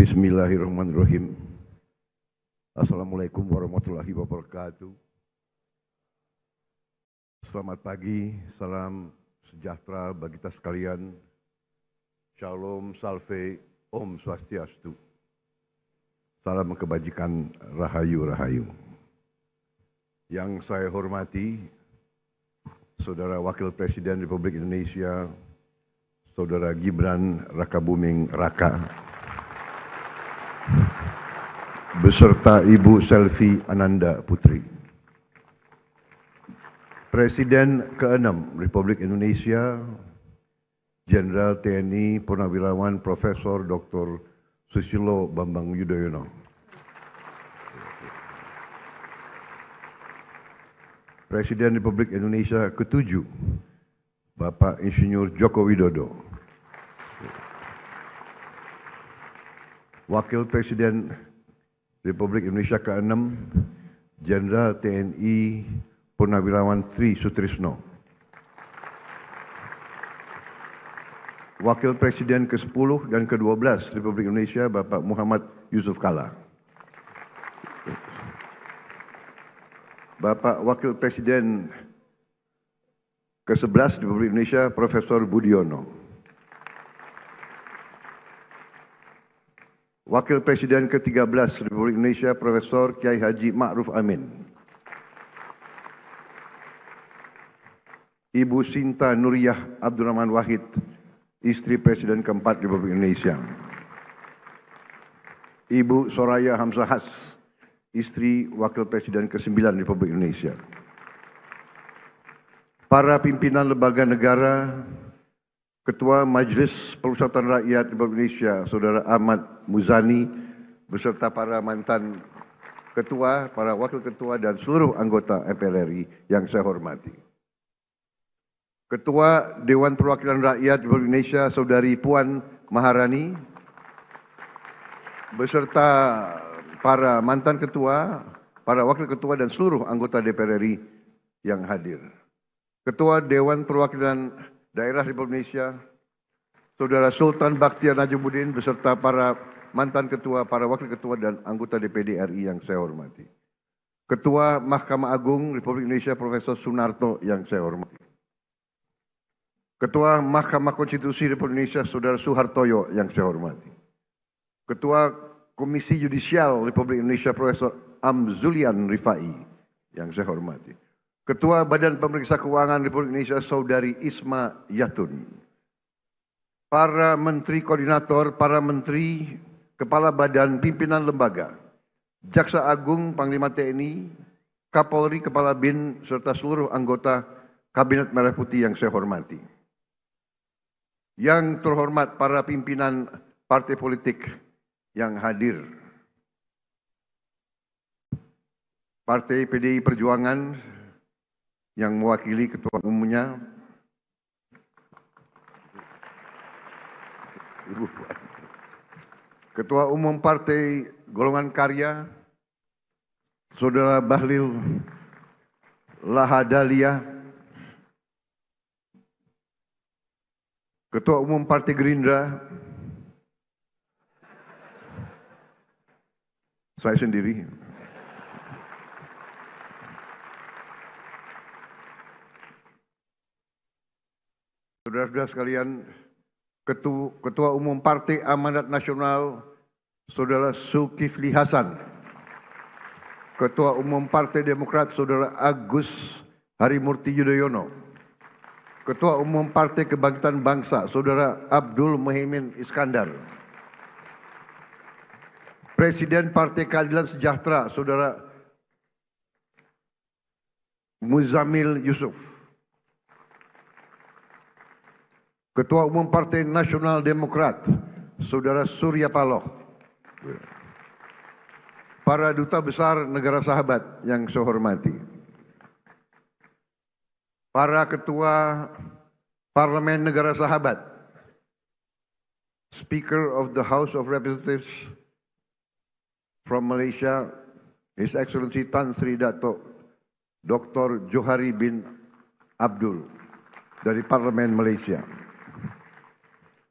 Bismillahirrahmanirrahim. Assalamualaikum warahmatullahi wabarakatuh. Selamat pagi, salam sejahtera bagi kita sekalian. Shalom, salve, Om Swastiastu. Salam kebajikan, rahayu, rahayu. Yang saya hormati, Saudara Wakil Presiden Republik Indonesia, Saudara Gibran Rakabuming Raka, beserta Ibu Selvi Ananda Putri. Presiden ke-6 Republik Indonesia, Jenderal TNI Purnawirawan Profesor Dr. Susilo Bambang Yudhoyono. Presiden Republik Indonesia ke-7, Bapak Insinyur Joko Widodo. Wakil Presiden Republik Indonesia ke-6, Jenderal TNI Purnawirawan Tri Sutrisno. Wakil Presiden ke-10 dan ke-12 Republik Indonesia, Bapak Muhammad Yusuf Kalla. Bapak Wakil Presiden ke-11 Republik Indonesia, Profesor Budiono. Wakil Presiden ke-13 Republik Indonesia, Profesor Kiai Haji Ma'ruf Amin. Ibu Sinta Nuriyah Abdurrahman Wahid, istri Presiden ke-4 Republik Indonesia. Ibu Soraya Hamzahas, istri Wakil Presiden ke-9 Republik Indonesia. Para pimpinan lembaga negara, Ketua Majelis Permusyawaratan Rakyat Republik Indonesia, Saudara Ahmad Muzani, beserta para mantan ketua, para wakil ketua, dan seluruh anggota MPR RI yang saya hormati. Ketua Dewan Perwakilan Rakyat Republik Indonesia, Saudari Puan Maharani, beserta para mantan ketua, para wakil ketua, dan seluruh anggota DPR RI yang hadir. Ketua Dewan Perwakilan Daerah Republik Indonesia, Saudara Sultan Bakhtiar Najamuddin, beserta para mantan ketua, para wakil ketua, dan anggota DPD RI yang saya hormati. Ketua Mahkamah Agung Republik Indonesia, Profesor Sunarto yang saya hormati. Ketua Mahkamah Konstitusi Republik Indonesia, Saudara Suhartoyo yang saya hormati. Ketua Komisi Yudisial Republik Indonesia, Profesor Amzulian Rifai yang saya hormati. Ketua Badan Pemeriksa Keuangan Republik Indonesia, Saudari Isma Yatun. Para Menteri Koordinator, para Menteri, Kepala Badan Pimpinan Lembaga, Jaksa Agung, Panglima TNI, Kapolri, Kepala BIN, serta seluruh anggota Kabinet Merah Putih yang saya hormati. Yang terhormat para pimpinan partai politik yang hadir. Partai PDI Perjuangan yang mewakili ketua umumnya, Ketua Umum Partai Golongan Karya, Saudara Bahlil Lahadalia, Ketua Umum Partai Gerindra, saya sendiri, saudara-saudara sekalian, Ketua Umum Partai Amanat Nasional, Saudara Zulkifli Hasan, Ketua Umum Partai Demokrat, Saudara Agus Harimurti Yudhoyono, Ketua Umum Partai Kebangkitan Bangsa, Saudara Abdul Muhaimin Iskandar, Presiden Partai Keadilan Sejahtera, Saudara Muzamil Yusuf, Ketua Umum Partai Nasional Demokrat, Saudara Surya Paloh, para duta besar negara sahabat yang saya hormati, para ketua Parlemen negara sahabat, Speaker of the House of Representatives from Malaysia, His Excellency Tan Sri Dato' Dr. Johari bin Abdul dari Parlemen Malaysia.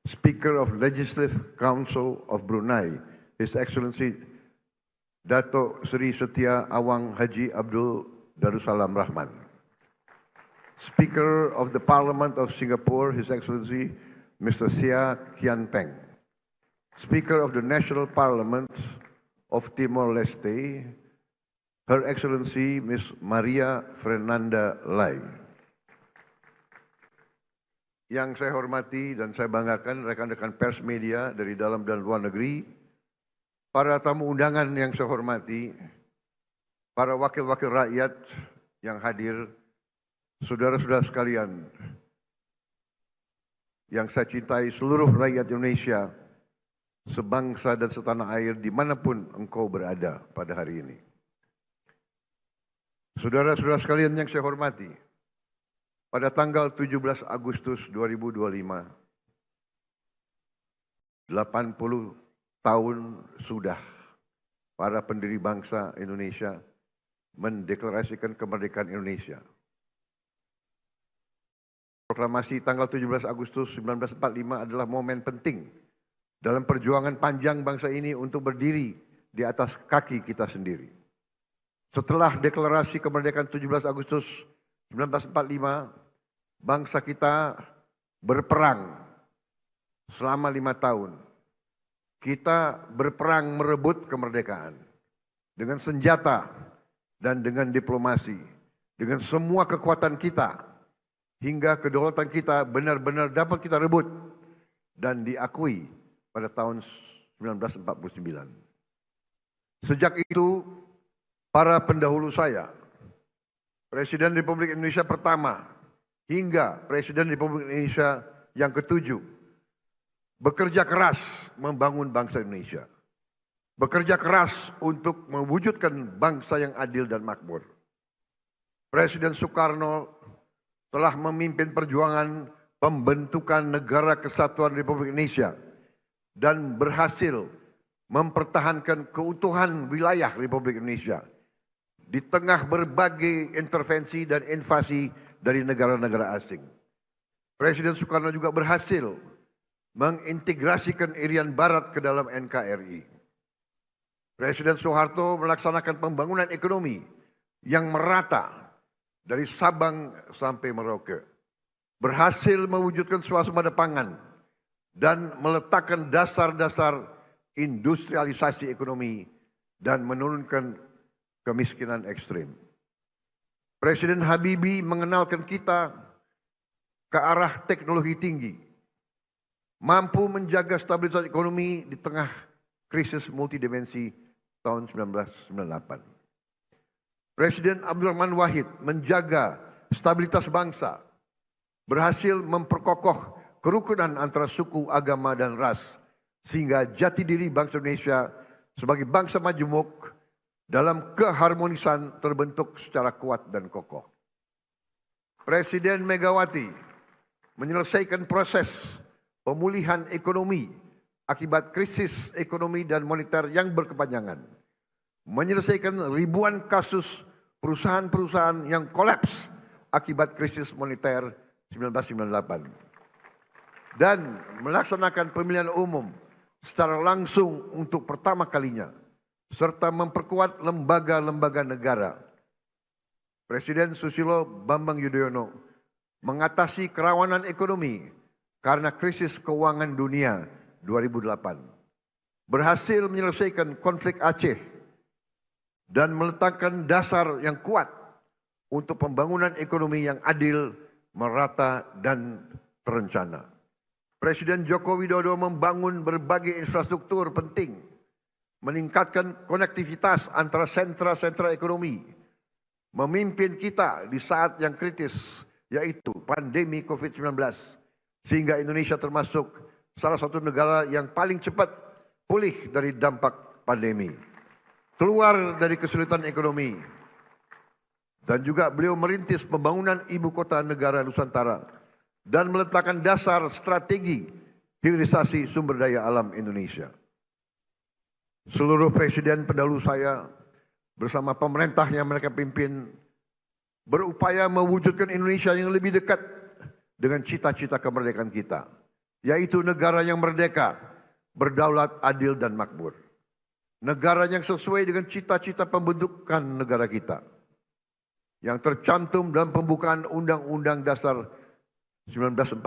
Speaker of Legislative Council of Brunei, His Excellency Dato Sri Setia Awang Haji Abdul Darussalam Rahman. Speaker of the Parliament of Singapore, His Excellency Mr. Seah Kian Peng. Speaker of the National Parliament of Timor-Leste, Her Excellency Miss Maria Fernanda Lai. Yang saya hormati dan saya banggakan rekan-rekan pers media dari dalam dan luar negeri, para tamu undangan yang saya hormati, para wakil-wakil rakyat yang hadir, saudara-saudara sekalian yang saya cintai, seluruh rakyat Indonesia, sebangsa dan setanah air dimanapun engkau berada pada hari ini. Saudara-saudara sekalian yang saya hormati, pada tanggal 17 Agustus 2025, 80 tahun sudah para pendiri bangsa Indonesia mendeklarasikan kemerdekaan Indonesia. Proklamasi tanggal 17 Agustus 1945 adalah momen penting dalam perjuangan panjang bangsa ini untuk berdiri di atas kaki kita sendiri. Setelah deklarasi kemerdekaan 17 Agustus 1945, bangsa kita berperang selama 5 tahun. Kita berperang merebut kemerdekaan dengan senjata dan dengan diplomasi, dengan semua kekuatan kita, hingga kedaulatan kita benar-benar dapat kita rebut dan diakui pada tahun 1949. Sejak itu, para pendahulu saya, Presiden Republik Indonesia pertama hingga Presiden Republik Indonesia yang ketujuh, bekerja keras membangun bangsa Indonesia. Bekerja keras untuk mewujudkan bangsa yang adil dan makmur. Presiden Soekarno telah memimpin perjuangan pembentukan Negara Kesatuan Republik Indonesia dan berhasil mempertahankan keutuhan wilayah Republik Indonesia di tengah berbagai intervensi dan invasi dari negara-negara asing. Presiden Soekarno juga berhasil mengintegrasikan Irian Barat ke dalam NKRI. Presiden Soeharto melaksanakan pembangunan ekonomi yang merata dari Sabang sampai Merauke, berhasil mewujudkan swasembada pangan dan meletakkan dasar-dasar industrialisasi ekonomi dan menurunkan kemiskinan ekstrim. Presiden Habibie mengenalkan kita ke arah teknologi tinggi, mampu menjaga stabilitas ekonomi di tengah krisis multidimensi tahun 1998. Presiden Abdurrahman Wahid menjaga stabilitas bangsa, berhasil memperkokoh kerukunan antara suku, agama, dan ras, sehingga jati diri bangsa Indonesia sebagai bangsa majemuk dalam keharmonisan terbentuk secara kuat dan kokoh. Presiden Megawati menyelesaikan proses pemulihan ekonomi akibat krisis ekonomi dan moneter yang berkepanjangan, menyelesaikan ribuan kasus perusahaan-perusahaan yang kolaps akibat krisis moneter 1998 dan melaksanakan pemilihan umum secara langsung untuk pertama kalinya serta memperkuat lembaga-lembaga negara. Presiden Susilo Bambang Yudhoyono mengatasi kerawanan ekonomi karena krisis keuangan dunia 2008, berhasil menyelesaikan konflik Aceh dan meletakkan dasar yang kuat untuk pembangunan ekonomi yang adil, merata, dan terencana. Presiden Joko Widodo membangun berbagai infrastruktur penting, meningkatkan konektivitas antara sentra-sentra ekonomi, memimpin kita di saat yang kritis, yaitu pandemi COVID-19, sehingga Indonesia termasuk salah satu negara yang paling cepat pulih dari dampak pandemi, keluar dari kesulitan ekonomi, dan juga beliau merintis pembangunan ibu kota negara Nusantara dan meletakkan dasar strategi hilirisasi sumber daya alam Indonesia. Seluruh presiden pendahulu saya bersama pemerintah yang mereka pimpin berupaya mewujudkan Indonesia yang lebih dekat dengan cita-cita kemerdekaan kita, yaitu negara yang merdeka, berdaulat, adil, dan makmur. negara yang sesuai dengan cita-cita pembentukan negara kita, yang tercantum dalam pembukaan Undang-Undang Dasar 1945,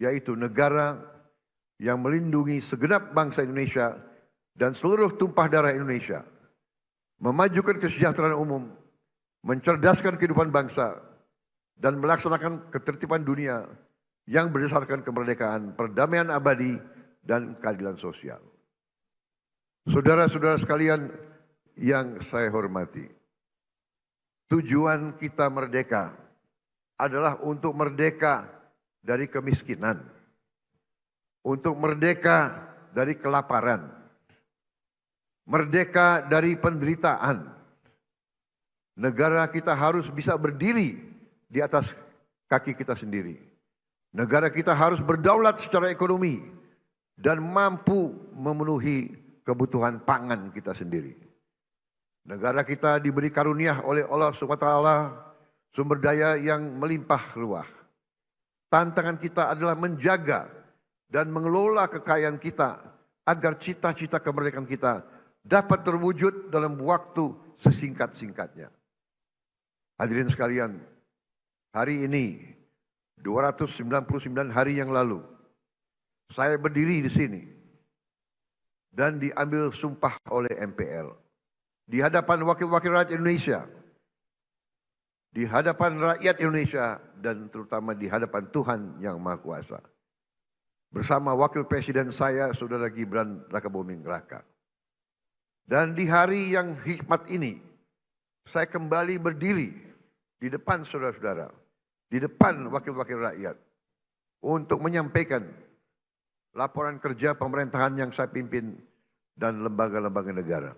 yaitu negara yang melindungi segenap bangsa Indonesia dan seluruh tumpah darah Indonesia, memajukan kesejahteraan umum, mencerdaskan kehidupan bangsa, dan melaksanakan ketertiban dunia yang berdasarkan kemerdekaan, perdamaian abadi, dan keadilan sosial. Saudara-saudara sekalian yang saya hormati, tujuan kita merdeka adalah untuk merdeka dari kemiskinan, untuk merdeka dari kelaparan, merdeka dari penderitaan. Negara kita harus bisa berdiri di atas kaki kita sendiri. Negara kita harus berdaulat secara ekonomi dan mampu memenuhi kebutuhan pangan kita sendiri. Negara kita diberi karunia oleh Allah SWT sumber daya yang melimpah ruah. Tantangan kita adalah menjaga dan mengelola kekayaan kita agar cita-cita kemerdekaan kita dapat terwujud dalam waktu sesingkat-singkatnya. Hadirin sekalian, hari ini 299 hari yang lalu saya berdiri di sini dan diambil sumpah oleh MPR di hadapan wakil-wakil rakyat Indonesia, di hadapan rakyat Indonesia, dan terutama di hadapan Tuhan Yang Maha Kuasa. Bersama wakil presiden saya, Saudara Gibran Rakabuming Raka. Dan di hari yang hikmat ini, saya kembali berdiri di depan saudara-saudara, di depan wakil-wakil rakyat, untuk menyampaikan laporan kerja pemerintahan yang saya pimpin dan lembaga-lembaga negara.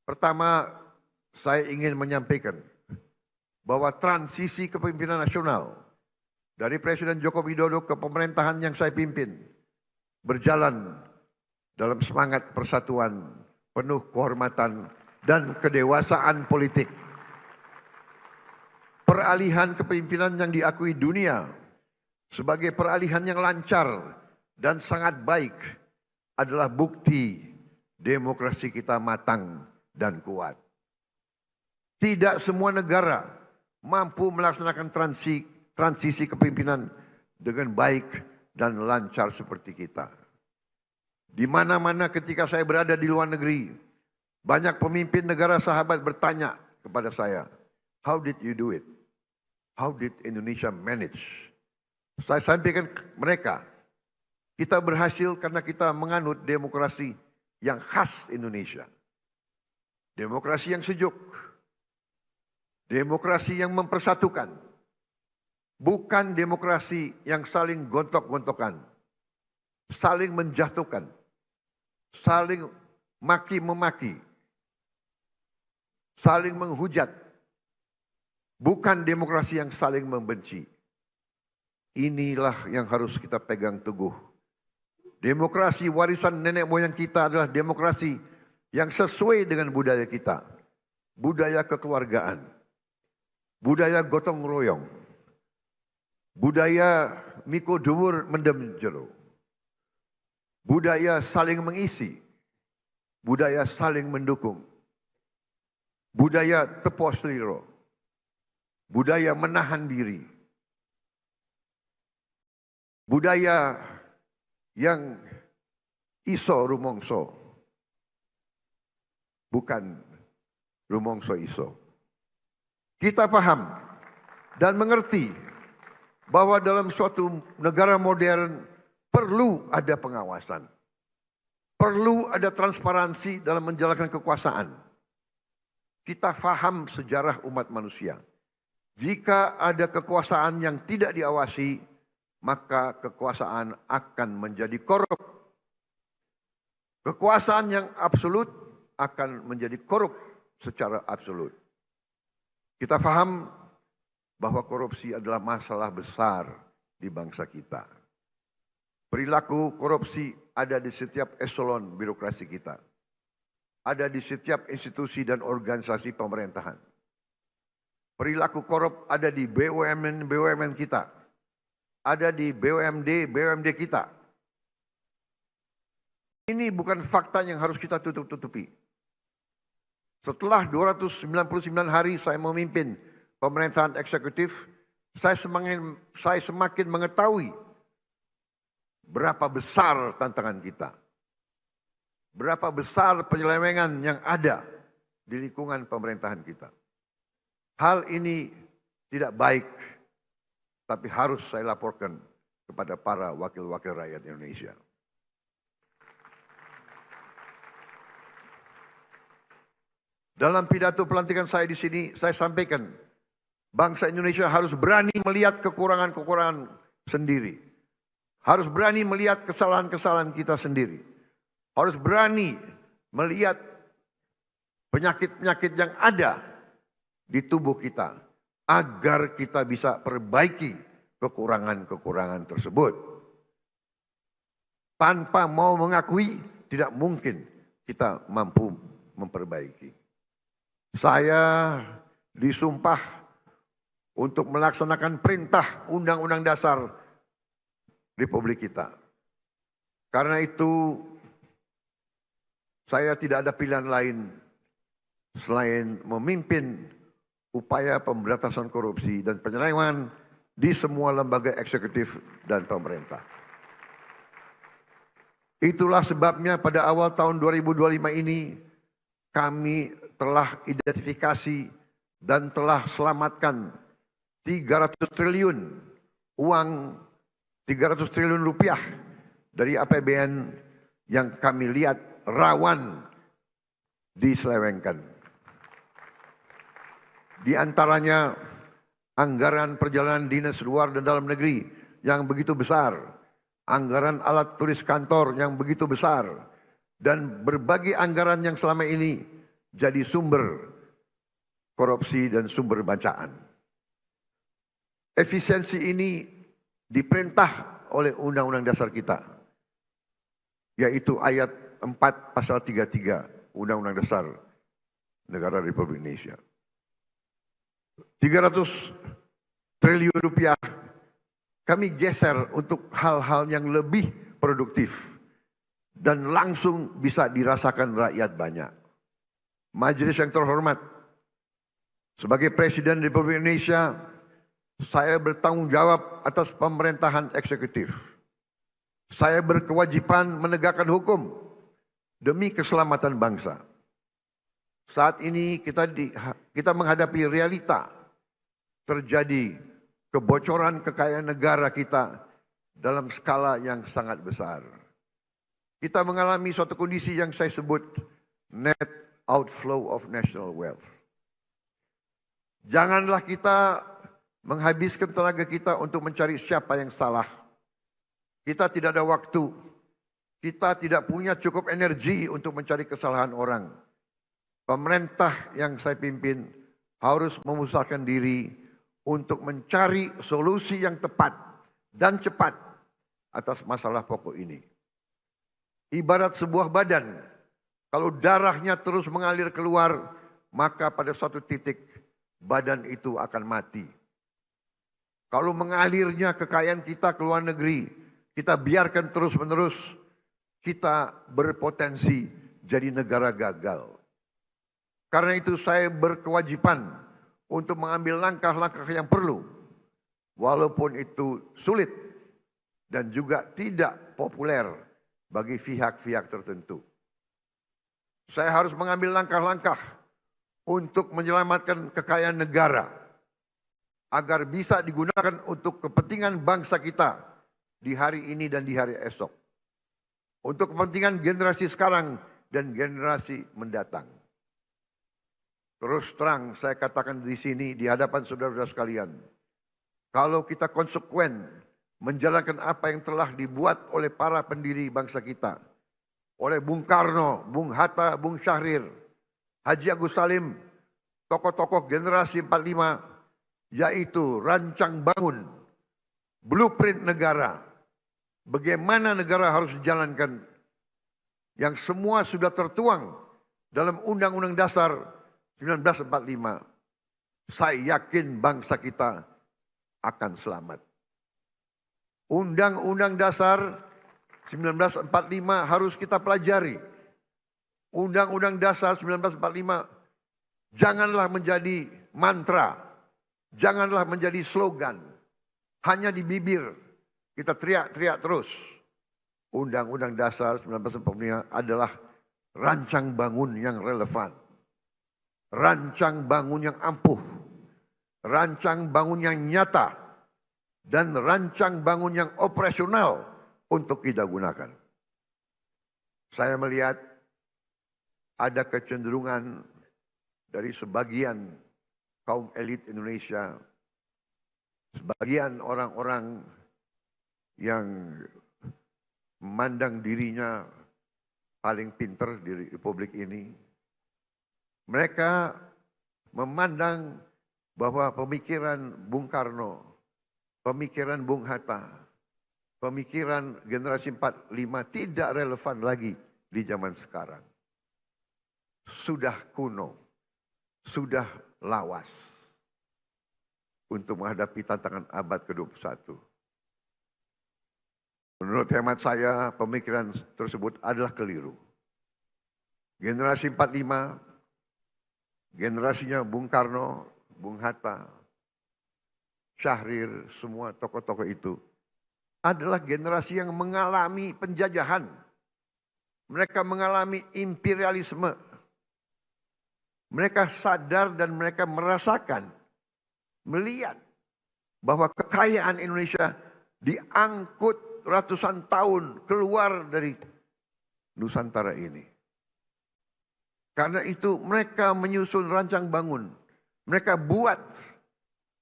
Pertama, saya ingin menyampaikan bahwa transisi kepemimpinan nasional dari Presiden Joko Widodo ke pemerintahan yang saya pimpin berjalan dalam semangat persatuan, penuh kehormatan dan kedewasaan politik. Peralihan kepemimpinan yang diakui dunia sebagai peralihan yang lancar dan sangat baik adalah bukti demokrasi kita matang dan kuat. Tidak semua negara mampu melaksanakan transisi kepemimpinan dengan baik dan lancar seperti kita. Di mana-mana ketika saya berada di luar negeri, banyak pemimpin negara sahabat bertanya kepada saya, "How did you do it? How did Indonesia manage?" Saya sampaikan ke mereka, kita berhasil karena kita menganut demokrasi yang khas Indonesia. Demokrasi yang sejuk, demokrasi yang mempersatukan, bukan demokrasi yang saling gontok-gontokan, saling menjatuhkan, saling maki-memaki, saling menghujat, bukan demokrasi yang saling membenci. Inilah yang harus kita pegang teguh. Demokrasi warisan nenek moyang kita adalah demokrasi yang sesuai dengan budaya kita. Budaya kekeluargaan, budaya gotong royong, budaya miko dhuwur mendem jero, budaya saling mengisi, budaya saling mendukung, budaya tepo sliro, budaya menahan diri, budaya yang iso rumongso, bukan rumongso iso. Kita paham dan mengerti bahwa dalam suatu negara modern perlu ada pengawasan, perlu ada transparansi dalam menjalankan kekuasaan. Kita paham sejarah umat manusia. Jika ada kekuasaan yang tidak diawasi, maka kekuasaan akan menjadi korup. Kekuasaan yang absolut akan menjadi korup secara absolut. Kita paham bahwa korupsi adalah masalah besar di bangsa kita. Perilaku korupsi ada di setiap eselon birokrasi kita. Ada di setiap institusi dan organisasi pemerintahan. Perilaku korup ada di BUMN kita. Ada di BUMD kita. Ini bukan fakta yang harus kita tutup-tutupi. Setelah 299 hari saya memimpin pemerintahan eksekutif, saya semakin mengetahui berapa besar tantangan kita. Berapa besar penyelewengan yang ada di lingkungan pemerintahan kita. Hal ini tidak baik, tapi harus saya laporkan kepada para wakil-wakil rakyat Indonesia. Dalam pidato pelantikan saya di sini, saya sampaikan, bangsa Indonesia harus berani melihat kekurangan-kekurangan sendiri. Harus berani melihat kesalahan-kesalahan kita sendiri. Harus berani melihat penyakit-penyakit yang ada di tubuh kita, agar kita bisa perbaiki kekurangan-kekurangan tersebut. Tanpa mau mengakui, tidak mungkin kita mampu memperbaiki. Saya disumpah untuk melaksanakan perintah Undang-Undang Dasar Republik kita. Karena itu, saya tidak ada pilihan lain selain memimpin upaya pemberantasan korupsi dan penyelewengan di semua lembaga eksekutif dan pemerintah. Itulah sebabnya pada awal tahun 2025 ini kami telah identifikasi dan telah selamatkan 300 triliun uang, 300 triliun rupiah dari APBN yang kami lihat rawan diselewengkan. Di antaranya anggaran perjalanan dinas luar dan dalam negeri yang begitu besar, anggaran alat tulis kantor yang begitu besar, dan berbagai anggaran yang selama ini jadi sumber korupsi dan sumber bacaan. Efisiensi ini diperintah oleh Undang-Undang Dasar kita, yaitu ayat 4 pasal 33 Undang-Undang Dasar Negara Republik Indonesia. 300 triliun rupiah kami geser untuk hal-hal yang lebih produktif dan langsung bisa dirasakan rakyat banyak. Majelis yang terhormat, sebagai Presiden Republik Indonesia, saya bertanggung jawab atas pemerintahan eksekutif. Saya berkewajiban menegakkan hukum demi keselamatan bangsa. Saat ini kita menghadapi realita terjadi kebocoran kekayaan negara kita dalam skala yang sangat besar. Kita mengalami suatu kondisi yang saya sebut net outflow of national wealth. Janganlah kita menghabiskan tenaga kita untuk mencari siapa yang salah. Kita tidak ada waktu. Kita tidak punya cukup energi untuk mencari kesalahan orang. Pemerintah yang saya pimpin harus memusatkan diri untuk mencari solusi yang tepat dan cepat atas masalah pokok ini. Ibarat sebuah badan, kalau darahnya terus mengalir keluar, maka pada suatu titik badan itu akan mati. Kalau mengalirnya kekayaan kita ke luar negeri, kita biarkan terus-menerus, kita berpotensi jadi negara gagal. Karena itu saya berkewajiban untuk mengambil langkah-langkah yang perlu, walaupun itu sulit dan juga tidak populer bagi pihak-pihak tertentu. Saya harus mengambil langkah-langkah untuk menyelamatkan kekayaan negara agar bisa digunakan untuk kepentingan bangsa kita di hari ini dan di hari esok. Untuk kepentingan generasi sekarang dan generasi mendatang. Terus terang saya katakan di sini di hadapan saudara-saudara sekalian, kalau kita konsekuen menjalankan apa yang telah dibuat oleh para pendiri bangsa kita, oleh Bung Karno, Bung Hatta, Bung Syahrir, Haji Agus Salim, tokoh-tokoh generasi 45, yaitu rancang bangun, blueprint negara, bagaimana negara harus dijalankan, yang semua sudah tertuang dalam Undang-Undang Dasar 1945, saya yakin bangsa kita akan selamat. Undang-Undang Dasar 1945 harus kita pelajari. Undang-Undang Dasar 1945 janganlah menjadi mantra, janganlah menjadi slogan, hanya di bibir kita teriak-teriak terus. Undang-Undang Dasar 1945 adalah rancang bangun yang relevan, rancang bangun yang ampuh, rancang bangun yang nyata, dan rancang bangun yang operasional untuk kita gunakan. Saya melihat ada kecenderungan dari sebagian kaum elit Indonesia, sebagian orang-orang yang memandang dirinya paling pinter di Republik ini. Mereka memandang bahwa pemikiran Bung Karno, pemikiran Bung Hatta, pemikiran generasi 45 tidak relevan lagi di zaman sekarang. Sudah kuno, sudah lawas untuk menghadapi tantangan abad ke-21. Menurut hemat saya, pemikiran tersebut adalah keliru. Generasi 45, generasinya Bung Karno, Bung Hatta, Syahrir, semua tokoh-tokoh itu adalah generasi yang mengalami penjajahan. Mereka mengalami imperialisme. Mereka sadar dan mereka merasakan, melihat bahwa kekayaan Indonesia diangkut ratusan tahun keluar dari Nusantara ini. Karena itu mereka menyusun rancang bangun. Mereka buat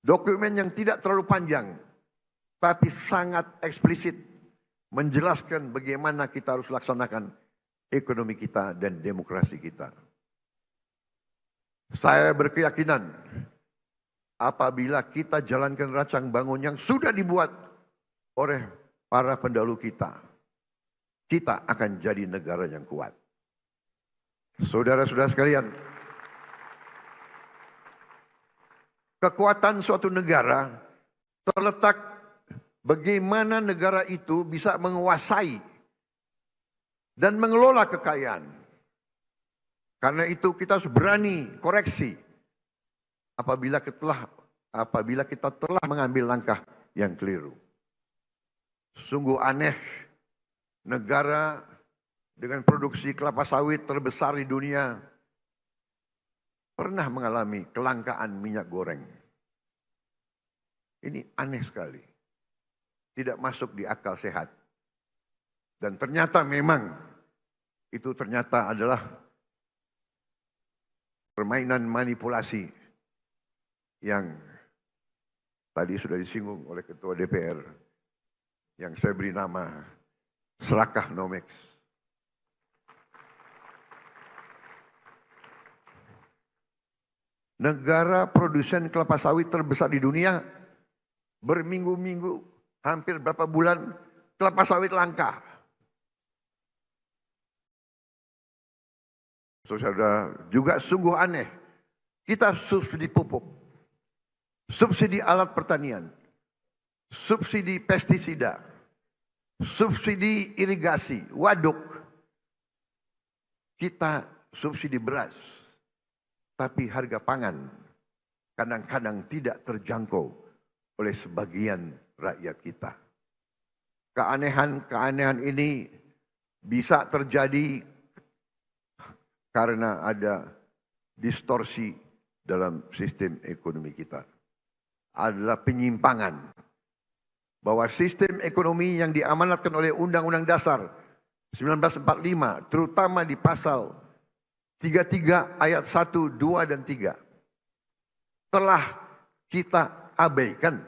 dokumen yang tidak terlalu panjang, tapi sangat eksplisit menjelaskan bagaimana kita harus laksanakan ekonomi kita dan demokrasi kita. Saya berkeyakinan apabila kita jalankan rancang bangun yang sudah dibuat oleh para pendahulu kita, kita akan jadi negara yang kuat. Saudara-saudara sekalian, kekuatan suatu negara terletak bagaimana negara itu bisa menguasai dan mengelola kekayaan. Karena itu kita harus berani koreksi apabila kita telah mengambil langkah yang keliru. Sungguh aneh negara dengan produksi kelapa sawit terbesar di dunia pernah mengalami kelangkaan minyak goreng. Ini aneh sekali. Tidak masuk di akal sehat. Dan ternyata memang itu ternyata adalah permainan manipulasi yang tadi sudah disinggung oleh Ketua DPR yang saya beri nama Serakah Nomex. Negara produsen kelapa sawit terbesar di dunia berminggu-minggu, hampir berapa bulan kelapa sawit langka. Saudara, juga sungguh aneh. Kita subsidi pupuk, subsidi alat pertanian, subsidi pestisida, subsidi irigasi, waduk. Kita subsidi beras, tapi harga pangan kadang-kadang tidak terjangkau oleh sebagian rakyat kita. Keanehan-keanehan ini bisa terjadi karena ada distorsi dalam sistem ekonomi kita. Adalah penyimpangan bahwa sistem ekonomi yang diamanatkan oleh Undang-Undang Dasar 1945, terutama di pasal 33 ayat 1, 2, dan 3, telah kita abaikan.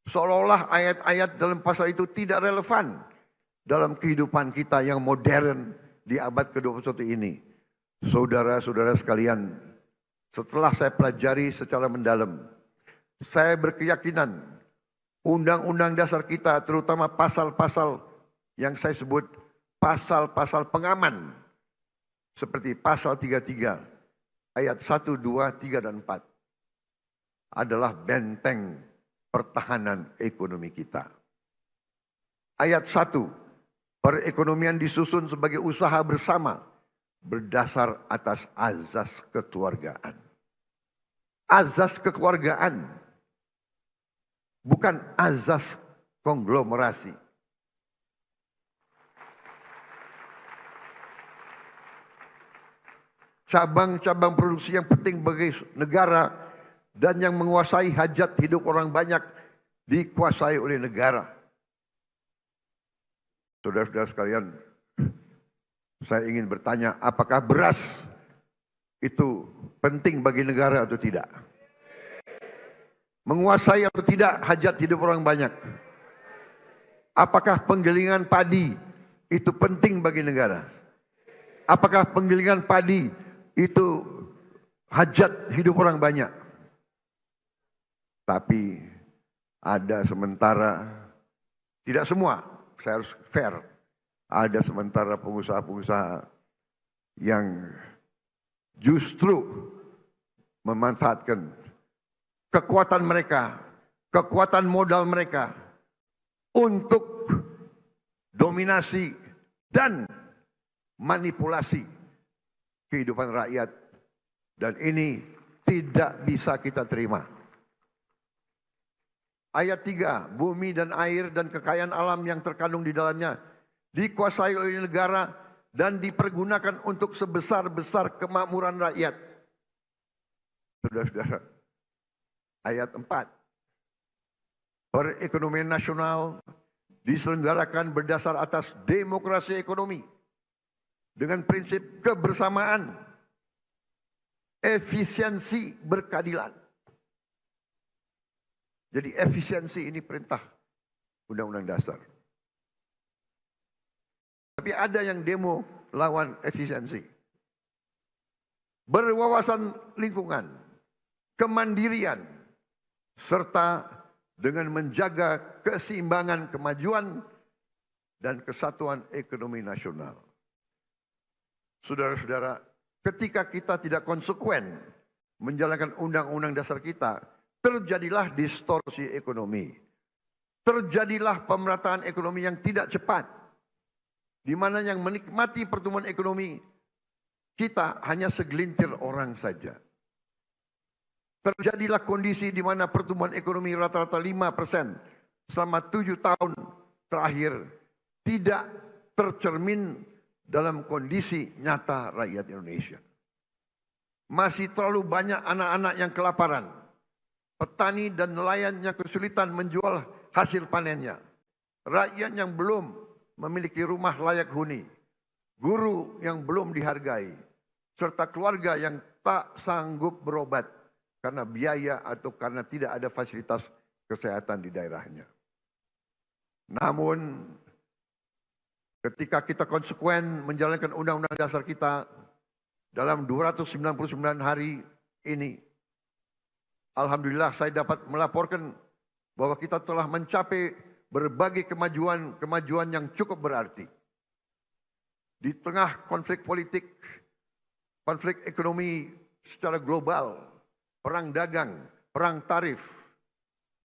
Seolah-olah ayat-ayat dalam pasal itu tidak relevan dalam kehidupan kita yang modern di abad ke-21 ini. Saudara-saudara sekalian, setelah saya pelajari secara mendalam, saya berkeyakinan Undang-Undang Dasar kita, terutama pasal-pasal yang saya sebut pasal-pasal pengaman, seperti pasal 33 ayat 1, 2, 3, dan 4, adalah benteng pertahanan ekonomi kita. Ayat 1, perekonomian disusun sebagai usaha bersama berdasar atas azas kekeluargaan. Azas kekeluargaan, bukan azas konglomerasi. Cabang-cabang produksi yang penting bagi negara dan yang menguasai hajat hidup orang banyak dikuasai oleh negara. Saudara-saudara sekalian, saya ingin bertanya, apakah beras itu penting bagi negara atau tidak? Menguasai atau tidak hajat hidup orang banyak? Apakah penggilingan padi itu penting bagi negara? Apakah penggilingan padi itu hajat hidup orang banyak? Tapi ada sementara, tidak semua, saya harus fair, ada sementara pengusaha-pengusaha yang justru memanfaatkan kekuatan mereka, kekuatan modal mereka untuk dominasi dan manipulasi kehidupan rakyat, dan ini tidak bisa kita terima. Ayat 3, bumi dan air dan kekayaan alam yang terkandung di dalamnya dikuasai oleh negara dan dipergunakan untuk sebesar-besar kemakmuran rakyat. Saudara-saudara, ayat 4, perekonomian nasional diselenggarakan berdasar atas demokrasi ekonomi dengan prinsip kebersamaan, efisiensi, berkeadilan. Jadi efisiensi ini perintah Undang-Undang Dasar. Tapi ada yang demo lawan efisiensi. Berwawasan lingkungan, kemandirian, serta dengan menjaga keseimbangan kemajuan dan kesatuan ekonomi nasional. Saudara-saudara, ketika kita tidak konsekuen menjalankan undang-undang dasar kita, terjadilah distorsi ekonomi. Terjadilah pemerataan ekonomi yang tidak cepat, di mana yang menikmati pertumbuhan ekonomi kita hanya segelintir orang saja. Terjadilah kondisi di mana pertumbuhan ekonomi rata-rata 5% selama 7 tahun terakhir tidak tercermin dalam kondisi nyata rakyat Indonesia. Masih terlalu banyak anak-anak yang kelaparan. Petani dan nelayan yang kesulitan menjual hasil panennya. Rakyat yang belum memiliki rumah layak huni. Guru yang belum dihargai. Serta keluarga yang tak sanggup berobat karena biaya atau karena tidak ada fasilitas kesehatan di daerahnya. Namun, ketika kita konsekuen menjalankan undang-undang dasar kita dalam 299 hari ini, alhamdulillah saya dapat melaporkan bahwa kita telah mencapai berbagai kemajuan yang cukup berarti. Di tengah konflik politik, konflik ekonomi secara global, perang dagang, perang tarif,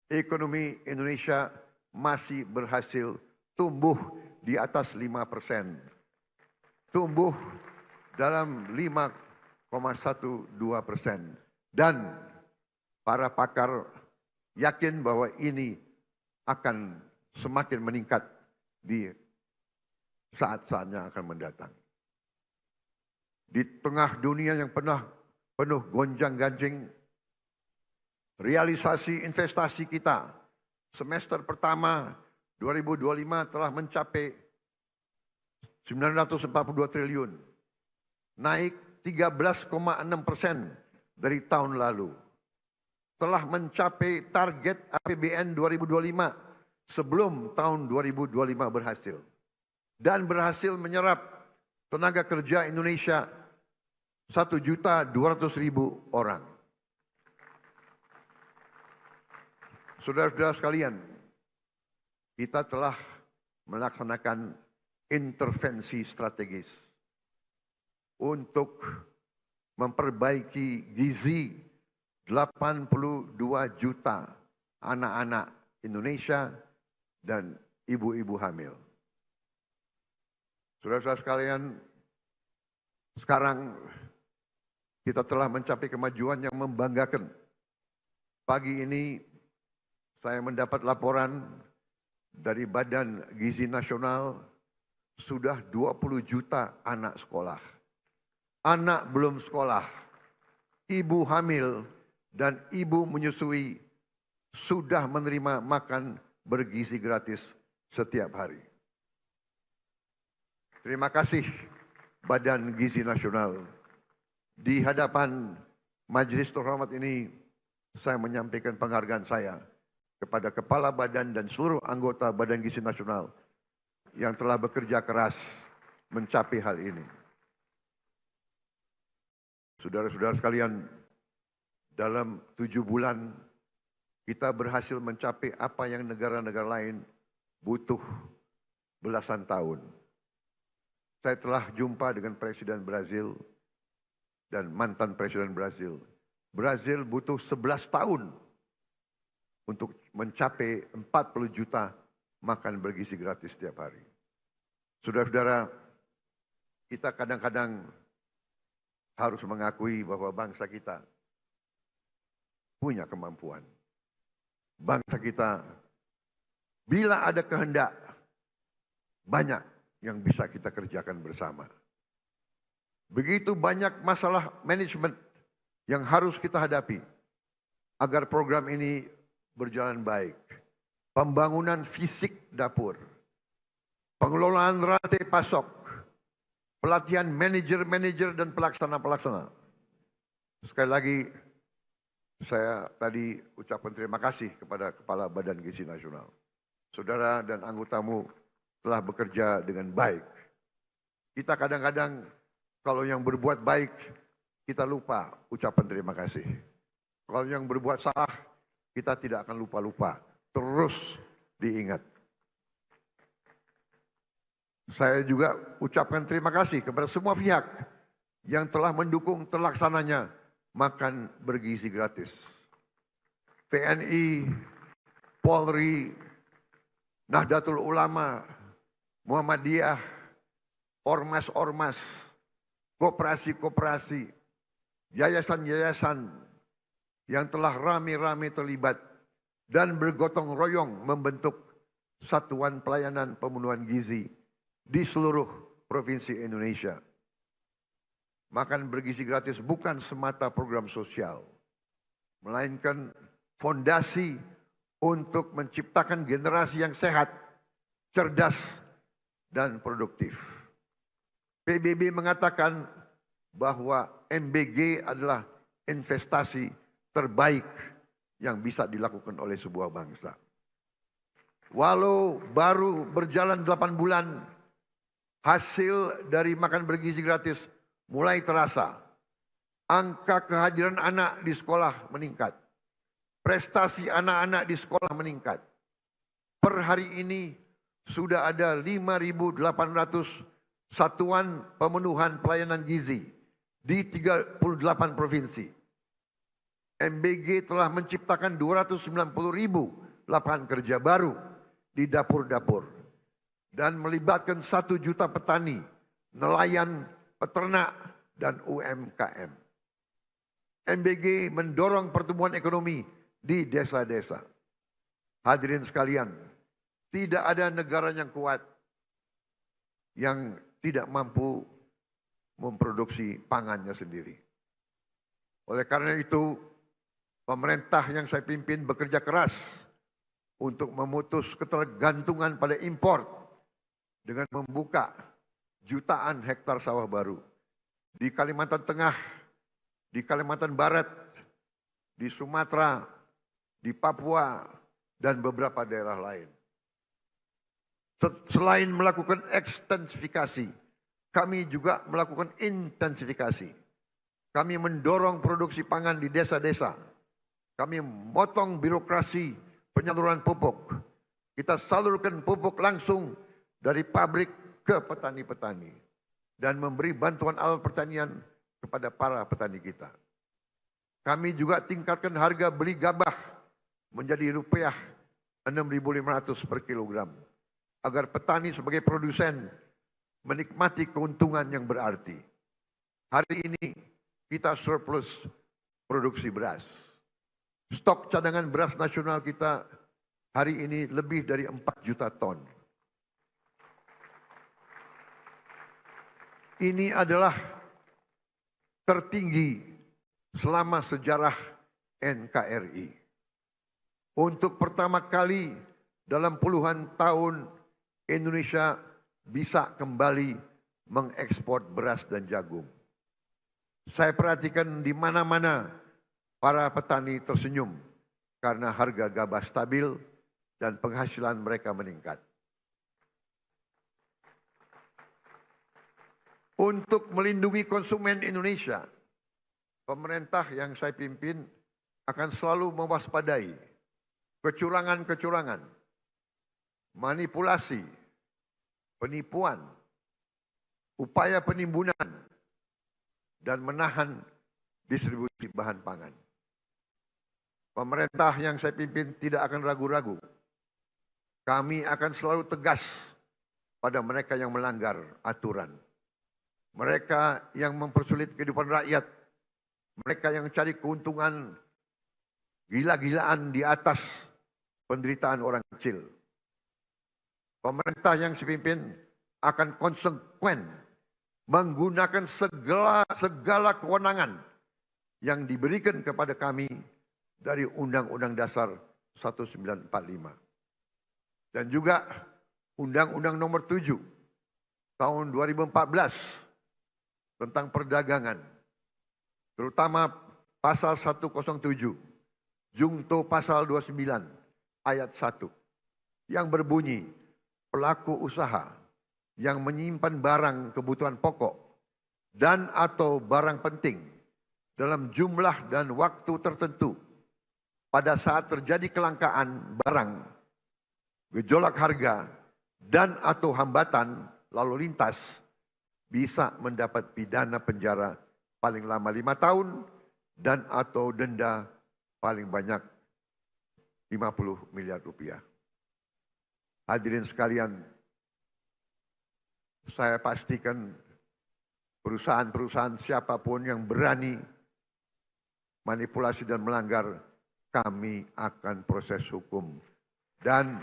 ekonomi Indonesia masih berhasil tumbuh di atas 5%. Tumbuh dalam 5,12%. Dan para pakar yakin bahwa ini akan semakin meningkat di saat-saatnya akan mendatang. Di tengah dunia yang penuh gonjang-ganjing, realisasi investasi kita semester pertama 2025 telah mencapai 942 triliun, naik 13,6% dari tahun lalu. Telah mencapai target APBN 2025 sebelum tahun 2025 berhasil. Dan berhasil menyerap tenaga kerja Indonesia 1.200.000 orang. Saudara-saudara sekalian, kita telah melaksanakan intervensi strategis untuk memperbaiki gizi 82 juta anak-anak Indonesia dan ibu-ibu hamil. Saudara-saudara sekalian, sekarang kita telah mencapai kemajuan yang membanggakan. Pagi ini saya mendapat laporan dari Badan Gizi Nasional sudah 20 juta anak sekolah. Anak belum sekolah, ibu hamil dan ibu menyusui sudah menerima makan bergizi gratis setiap hari. Terima kasih Badan Gizi Nasional. Di hadapan majelis terhormat ini, saya menyampaikan penghargaan saya kepada Kepala Badan dan seluruh anggota Badan Gizi Nasional yang telah bekerja keras mencapai hal ini. Saudara-saudara sekalian, dalam 7 bulan kita berhasil mencapai apa yang negara-negara lain butuh belasan tahun. Saya telah jumpa dengan Presiden Brazil dan mantan Presiden Brazil. Brazil butuh 11 tahun untuk mencapai 40 juta makan bergizi gratis setiap hari. Saudara-saudara, kita kadang-kadang harus mengakui bahwa bangsa kita punya kemampuan. Bangsa kita, bila ada kehendak, banyak yang bisa kita kerjakan bersama. Begitu banyak masalah manajemen yang harus kita hadapi agar program ini berjalan baik. Pembangunan fisik dapur, pengelolaan rantai pasok, pelatihan manajer-manajer dan pelaksana-pelaksana. Sekali lagi, saya tadi ucapkan terima kasih kepada Kepala Badan Gizi Nasional. Saudara dan anggotamu telah bekerja dengan baik. Kita kadang-kadang kalau yang berbuat baik, kita lupa ucapan terima kasih. Kalau yang berbuat salah, kita tidak akan lupa-lupa. Terus diingat. Saya juga ucapkan terima kasih kepada semua pihak yang telah mendukung terlaksananya makan bergizi gratis. TNI, Polri, Nahdlatul Ulama, Muhammadiyah, ormas-ormas, koperasi-koperasi, yayasan-yayasan yang telah rame-rame terlibat dan bergotong royong membentuk Satuan Pelayanan Pemenuhan Gizi di seluruh provinsi Indonesia. Makan bergizi gratis bukan semata program sosial, melainkan fondasi untuk menciptakan generasi yang sehat, cerdas, dan produktif. PBB mengatakan bahwa MBG adalah investasi terbaik yang bisa dilakukan oleh sebuah bangsa. Walau baru berjalan 8 bulan, hasil dari makan bergizi gratis mulai terasa. Angka kehadiran anak di sekolah meningkat. Prestasi anak-anak di sekolah meningkat. Per hari ini sudah ada 5.800 satuan pemenuhan pelayanan gizi di 38 provinsi. MBG telah menciptakan 290.000 lapangan kerja baru di dapur-dapur dan melibatkan 1 juta petani, nelayan, peternak, dan UMKM. MBG mendorong pertumbuhan ekonomi di desa-desa. Hadirin sekalian, tidak ada negara yang kuat yang tidak mampu memproduksi pangannya sendiri. Oleh karena itu, pemerintah yang saya pimpin bekerja keras untuk memutus ketergantungan pada impor dengan membuka jutaan hektar sawah baru di Kalimantan Tengah, di Kalimantan Barat, di Sumatera, di Papua, dan beberapa daerah lain. Selain melakukan ekstensifikasi, kami juga melakukan intensifikasi. Kami mendorong produksi pangan di desa-desa. Kami memotong birokrasi penyaluran pupuk. Kita salurkan pupuk langsung dari pabrik ke petani-petani. Dan memberi bantuan alat pertanian kepada para petani kita. Kami juga tingkatkan harga beli gabah menjadi rupiah 6.500 per kilogram. agar petani sebagai produsen menikmati keuntungan yang berarti. Hari ini kita surplus produksi beras. Stok cadangan beras nasional kita hari ini lebih dari 4 juta ton. Ini adalah tertinggi selama sejarah NKRI. Untuk pertama kali dalam puluhan tahun Indonesia bisa kembali mengekspor beras dan jagung. Saya perhatikan di mana-mana para petani tersenyum karena harga gabah stabil dan penghasilan mereka meningkat. Untuk melindungi konsumen Indonesia, pemerintah yang saya pimpin akan selalu mewaspadai kecurangan-kecurangan, manipulasi, penipuan, upaya penimbunan, dan menahan distribusi bahan pangan. Pemerintah yang saya pimpin tidak akan ragu-ragu. Kami akan selalu tegas pada mereka yang melanggar aturan. Mereka yang mempersulit kehidupan rakyat. Mereka yang cari keuntungan gila-gilaan di atas penderitaan orang kecil. Pemerintah yang saya pimpin akan konsekuen menggunakan segala kewenangan yang diberikan kepada kami dari Undang-Undang Dasar 1945. Dan juga Undang-Undang Nomor 7 tahun 2014 tentang perdagangan, terutama pasal 107, Jungto pasal 29 ayat 1 yang berbunyi pelaku usaha yang menyimpan barang kebutuhan pokok dan atau barang penting dalam jumlah dan waktu tertentu pada saat terjadi kelangkaan barang, gejolak harga, dan atau hambatan lalu lintas bisa mendapat pidana penjara paling lama 5 tahun dan atau denda paling banyak 50 miliar rupiah. Hadirin sekalian, saya pastikan perusahaan-perusahaan siapapun yang berani manipulasi dan melanggar, kami akan proses hukum. Dan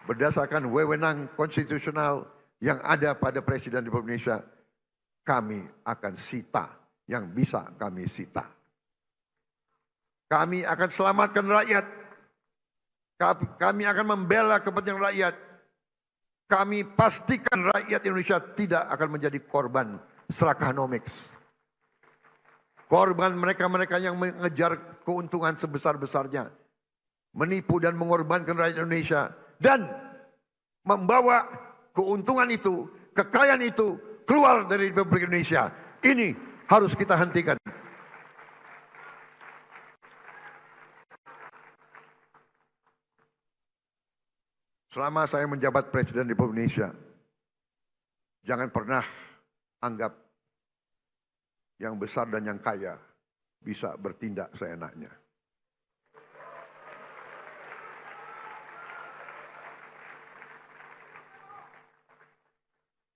berdasarkan wewenang konstitusional yang ada pada Presiden Republik Indonesia, kami akan sita yang bisa kami sita. Kami akan selamatkan rakyat. Kami akan membela kepentingan rakyat. Kami pastikan rakyat Indonesia tidak akan menjadi korban serakanomics. Korban mereka-mereka yang mengejar keuntungan sebesar-besarnya. Menipu dan mengorbankan rakyat Indonesia. Dan membawa keuntungan itu, kekayaan itu keluar dari Republik Indonesia. Ini harus kita hentikan. Selama saya menjabat Presiden Republik Indonesia, jangan pernah anggap yang besar dan yang kaya bisa bertindak seenaknya.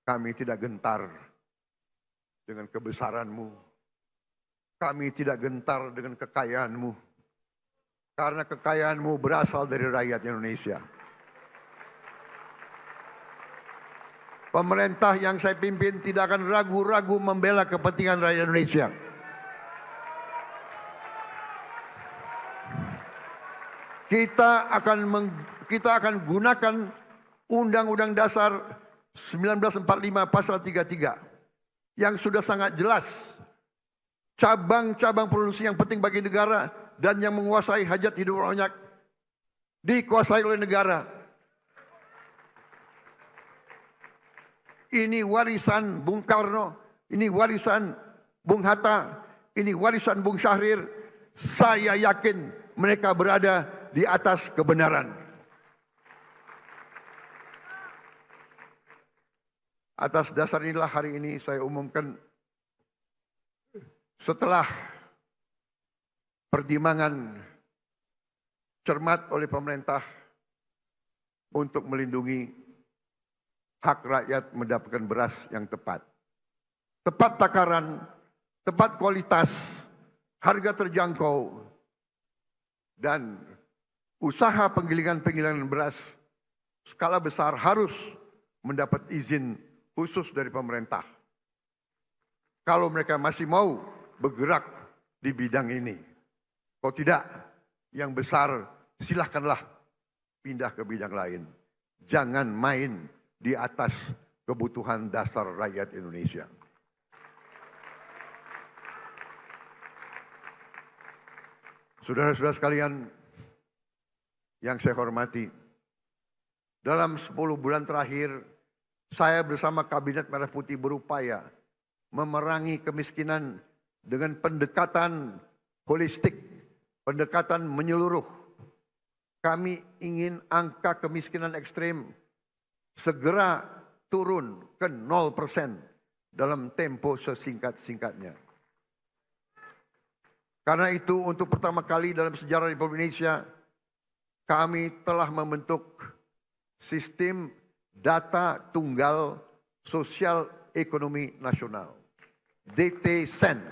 Kami tidak gentar dengan kebesaranmu. Kami tidak gentar dengan kekayaanmu. Karena kekayaanmu berasal dari rakyat Indonesia. Pemerintah yang saya pimpin tidak akan ragu-ragu membela kepentingan rakyat Indonesia. Kita akan gunakan Undang-Undang Dasar 1945 pasal 33 yang sudah sangat jelas cabang-cabang produksi yang penting bagi negara dan yang menguasai hajat hidup orang banyak dikuasai oleh negara. Ini warisan Bung Karno, ini warisan Bung Hatta, ini warisan Bung Syahrir. Saya yakin mereka berada di atas kebenaran. Atas dasar inilah hari ini saya umumkan setelah pertimbangan cermat oleh pemerintah untuk melindungi hak rakyat mendapatkan beras yang tepat. Tepat takaran, tepat kualitas, harga terjangkau, dan usaha penggilingan beras skala besar harus mendapat izin khusus dari pemerintah. Kalau mereka masih mau bergerak di bidang ini. Kalau tidak, yang besar silahkanlah pindah ke bidang lain. Jangan main di atas kebutuhan dasar rakyat Indonesia. Saudara-saudara sekalian yang saya hormati, dalam 10 bulan terakhir, saya bersama Kabinet Merah Putih berupaya memerangi kemiskinan dengan pendekatan holistik, pendekatan menyeluruh. Kami ingin angka kemiskinan ekstrem segera turun ke 0% dalam tempo sesingkat-singkatnya. Karena itu untuk pertama kali dalam sejarah Republik Indonesia, kami telah membentuk sistem data tunggal sosial ekonomi nasional, DTSEN.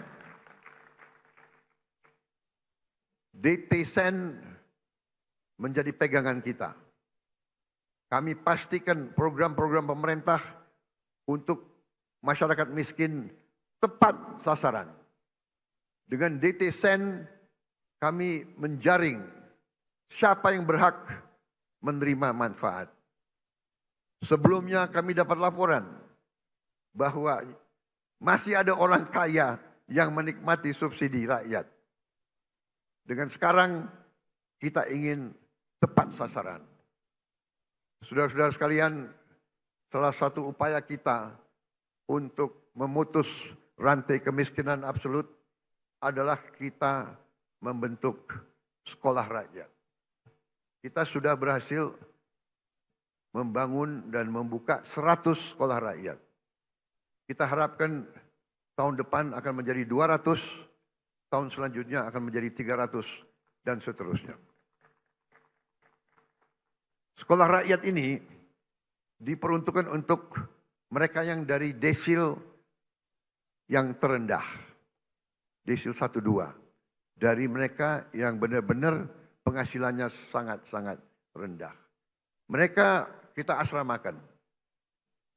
DTSEN menjadi pegangan kita. Kami pastikan program-program pemerintah untuk masyarakat miskin tepat sasaran. Dengan DTSEN kami menjaring siapa yang berhak menerima manfaat. Sebelumnya kami dapat laporan bahwa masih ada orang kaya yang menikmati subsidi rakyat. Dengan sekarang kita ingin tepat sasaran. Saudara-saudara sekalian, salah satu upaya kita untuk memutus rantai kemiskinan absolut adalah kita membentuk sekolah rakyat. Kita sudah berhasil membangun dan membuka 100 sekolah rakyat. Kita harapkan tahun depan akan menjadi 200, tahun selanjutnya akan menjadi 300, dan seterusnya. Sekolah rakyat ini diperuntukkan untuk mereka yang dari desil yang terendah. Desil 1, 2. Dari mereka yang benar-benar penghasilannya sangat-sangat rendah. Mereka kita asramakan.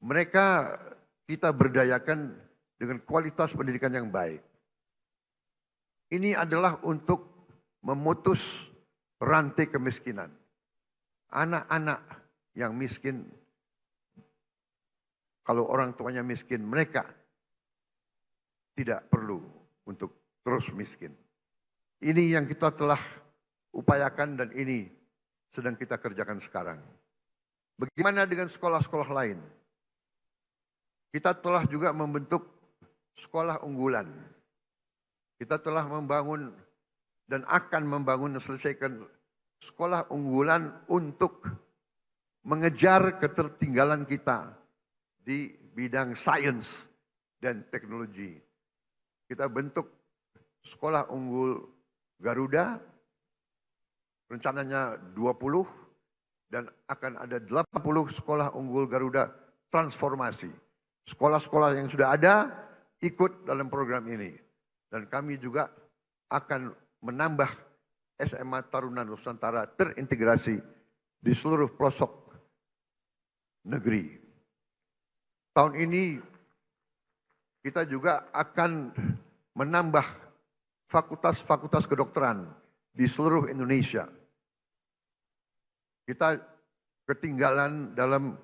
Mereka kita berdayakan dengan kualitas pendidikan yang baik. Ini adalah untuk memutus rantai kemiskinan. Anak-anak yang miskin, kalau orang tuanya miskin, mereka tidak perlu untuk terus miskin. Ini yang kita telah upayakan dan ini sedang kita kerjakan sekarang. Bagaimana dengan sekolah-sekolah lain? Kita telah juga membentuk sekolah unggulan. Kita telah membangun dan akan membangun dan selesaikan sekolah unggulan untuk mengejar ketertinggalan kita di bidang sains dan teknologi. Kita bentuk sekolah unggul Garuda, rencananya 20, dan akan ada 80 sekolah unggul Garuda transformasi. Sekolah-sekolah yang sudah ada ikut dalam program ini. Dan kami juga akan menambah SMA Taruna Nusantara terintegrasi di seluruh pelosok negeri. Tahun ini kita juga akan menambah fakultas-fakultas kedokteran di seluruh Indonesia. Kita ketinggalan dalam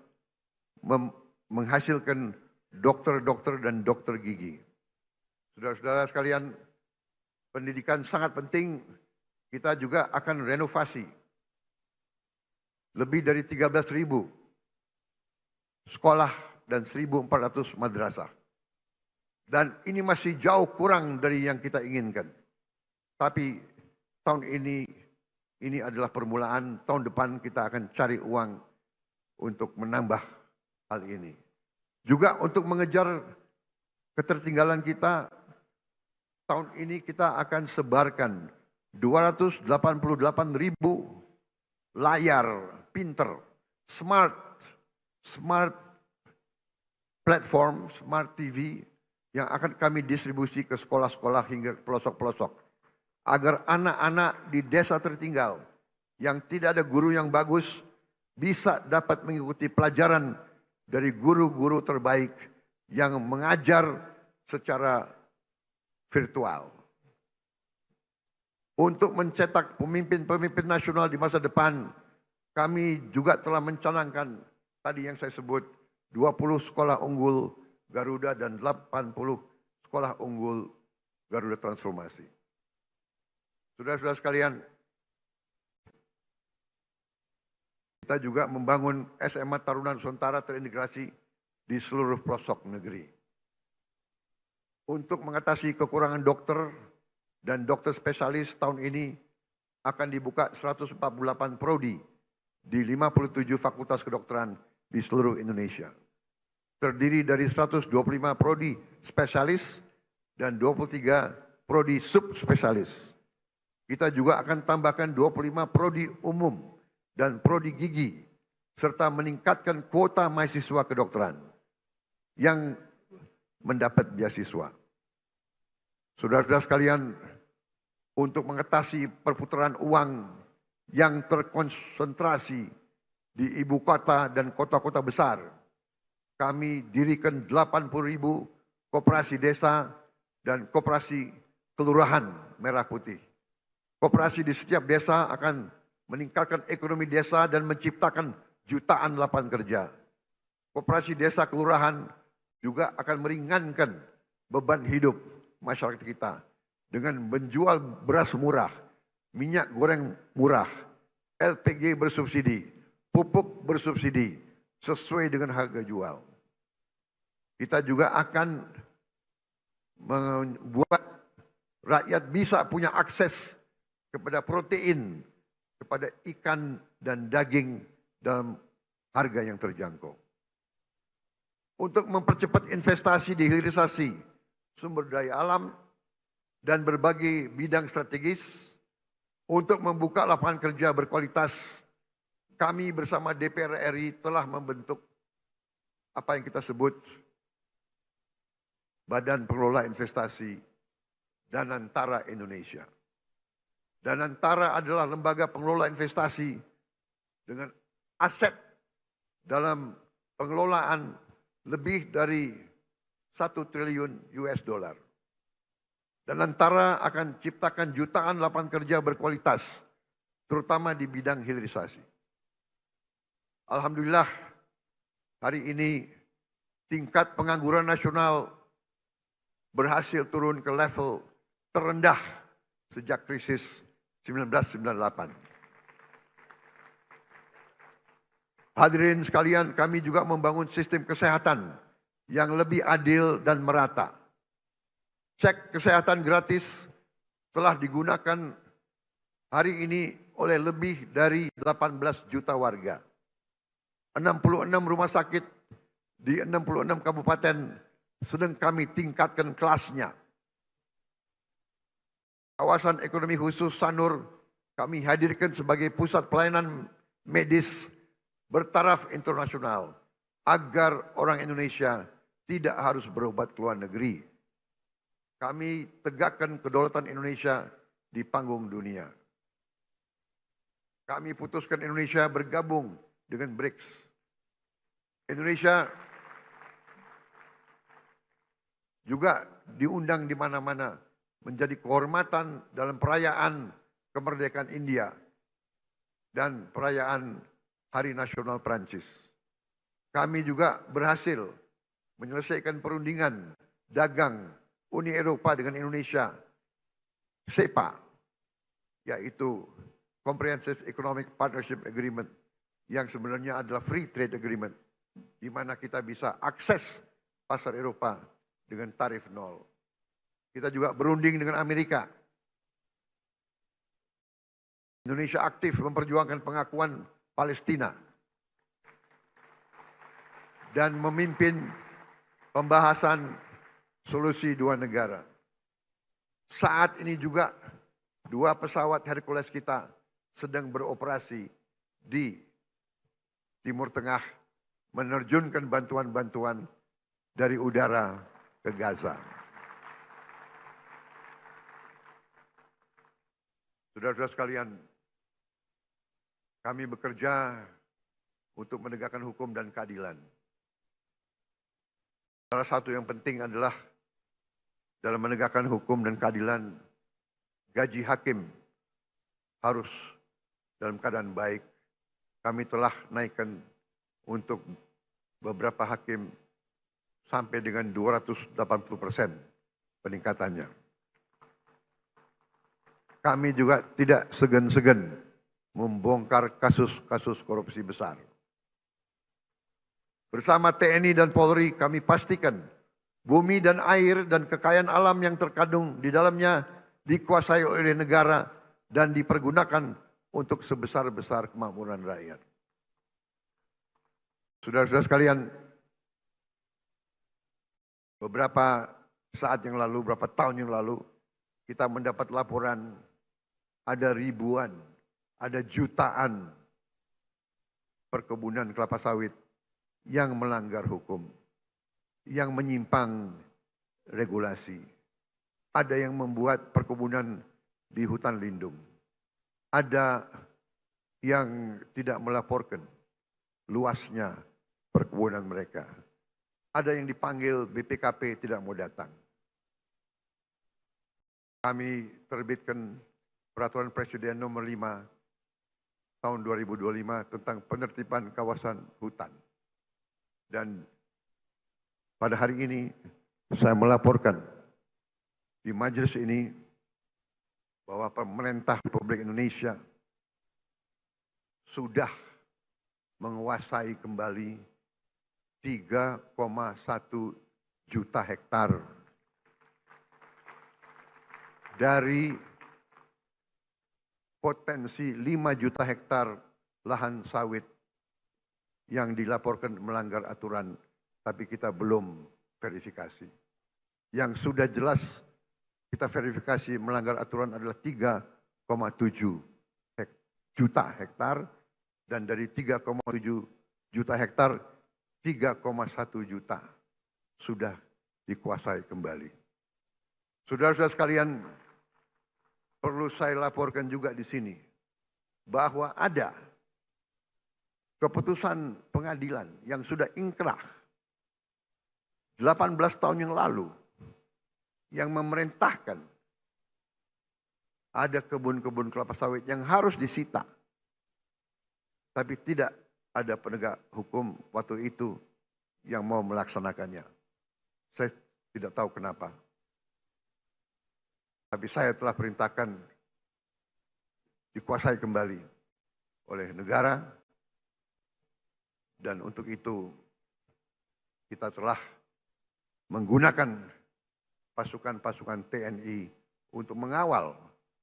menghasilkan dokter-dokter dan dokter gigi. Saudara-saudara sekalian, pendidikan sangat penting. Kita juga akan renovasi lebih dari 13.000 sekolah dan 1.400 madrasah. Dan ini masih jauh kurang dari yang kita inginkan. Tapi tahun ini adalah permulaan. Tahun depan kita akan cari uang untuk menambah hal ini. Juga untuk mengejar ketertinggalan kita, tahun ini kita akan sebarkan 288.000 layar pinter smart platform, smart TV yang akan kami distribusi ke sekolah-sekolah hingga pelosok-pelosok. Agar anak-anak di desa tertinggal yang tidak ada guru yang bagus bisa dapat mengikuti pelajaran dari guru-guru terbaik yang mengajar secara virtual. Untuk mencetak pemimpin-pemimpin nasional di masa depan, kami juga telah mencanangkan tadi yang saya sebut 20 sekolah unggul Garuda dan 80 sekolah unggul Garuda Transformasi. Saudara-saudara sekalian, kita juga membangun SMA Taruna Nusantara terintegrasi di seluruh pelosok negeri. Untuk mengatasi kekurangan dokter dan dokter spesialis tahun ini akan dibuka 148 prodi di 57 fakultas kedokteran di seluruh Indonesia. Terdiri dari 125 prodi spesialis dan 23 prodi subspesialis. Kita juga akan tambahkan 25 prodi umum dan prodi gigi serta meningkatkan kuota mahasiswa kedokteran yang mendapat beasiswa. Saudara-saudara sekalian, untuk mengatasi perputaran uang yang terkonsentrasi di ibu kota dan kota-kota besar, kami dirikan 80.000 koperasi desa dan koperasi kelurahan merah putih. Koperasi di setiap desa akan meningkatkan ekonomi desa dan menciptakan jutaan lapangan kerja. Koperasi desa kelurahan juga akan meringankan beban hidup masyarakat kita dengan menjual beras murah, minyak goreng murah, LPG bersubsidi, pupuk bersubsidi sesuai dengan harga jual. Kita juga akan membuat rakyat bisa punya akses kepada protein, kepada ikan dan daging dalam harga yang terjangkau. Untuk mempercepat investasi di hilirisasi sumber daya alam dan berbagai bidang strategis, untuk membuka lapangan kerja berkualitas, kami bersama DPR RI telah membentuk apa yang kita sebut Badan Pengelola Investasi Danantara Indonesia. Danantara adalah lembaga pengelola investasi dengan aset dalam pengelolaan lebih dari 1 triliun US dollar. Danantara akan ciptakan jutaan lapangan kerja berkualitas, terutama di bidang hilirisasi. Alhamdulillah, hari ini tingkat pengangguran nasional berhasil turun ke level terendah sejak krisis 1998. Hadirin sekalian, kami juga membangun sistem kesehatan yang lebih adil dan merata. Cek kesehatan gratis telah digunakan hari ini oleh lebih dari 18 juta warga. 66 rumah sakit di 66 kabupaten sedang kami tingkatkan kelasnya. Kawasan ekonomi khusus Sanur kami hadirkan sebagai pusat pelayanan medis bertaraf internasional agar orang Indonesia tidak harus berobat ke luar negeri. Kami tegakkan kedaulatan Indonesia di panggung dunia. Kami putuskan Indonesia bergabung dengan BRICS. Indonesia juga diundang di mana-mana menjadi kehormatan dalam perayaan kemerdekaan India dan perayaan Hari Nasional Prancis. Kami juga berhasil menyelesaikan perundingan dagang Uni Eropa dengan Indonesia, CEPA, yaitu Comprehensive Economic Partnership Agreement, yang sebenarnya adalah Free Trade Agreement, di mana kita bisa akses pasar Eropa dengan tarif nol. Kita juga berunding dengan Amerika. Indonesia aktif memperjuangkan pengakuan Palestina dan memimpin pembahasan solusi dua negara. Saat ini juga 2 pesawat Hercules kita sedang beroperasi di Timur Tengah menerjunkan bantuan-bantuan dari udara ke Gaza. Saudara-saudara sekalian, kami bekerja untuk menegakkan hukum dan keadilan. Salah satu yang penting adalah dalam menegakkan hukum dan keadilan, gaji hakim harus dalam keadaan baik. Kami telah naikkan untuk beberapa hakim sampai dengan 280% peningkatannya. Kami juga tidak segan-segan membongkar kasus-kasus korupsi besar. Bersama TNI dan Polri kami pastikan bumi dan air dan kekayaan alam yang terkandung di dalamnya dikuasai oleh negara dan dipergunakan untuk sebesar-besar kemakmuran rakyat. Saudara-saudara sekalian, beberapa saat yang lalu, beberapa tahun yang lalu, kita mendapat laporan ada ribuan, ada jutaan perkebunan kelapa sawit yang melanggar hukum, yang menyimpang regulasi. Ada yang membuat perkebunan di hutan lindung. Ada yang tidak melaporkan luasnya perkebunan mereka. Ada yang dipanggil BPKP tidak mau datang. Kami terbitkan Peraturan Presiden Nomor 5 tahun 2025 tentang penertiban kawasan hutan. Dan pada hari ini saya melaporkan di majelis ini bahwa pemerintah Republik Indonesia sudah menguasai kembali 3,1 juta hektar dari potensi 5 juta hektar lahan sawit yang dilaporkan melanggar aturan, tapi kita belum verifikasi. Yang sudah jelas kita verifikasi melanggar aturan adalah 3,7 juta hektar, dan dari 3,7 juta hektar, 3,1 juta sudah dikuasai kembali. Saudara-saudara sekalian, perlu saya laporkan juga di sini bahwa ada keputusan pengadilan yang sudah ingkrah 18 tahun yang lalu yang memerintahkan ada kebun-kebun kelapa sawit yang harus disita. Tapi tidak ada penegak hukum waktu itu yang mau melaksanakannya. Saya tidak tahu kenapa. Tapi saya telah perintahkan dikuasai kembali oleh negara. Dan untuk itu kita telah menggunakan pasukan-pasukan TNI untuk mengawal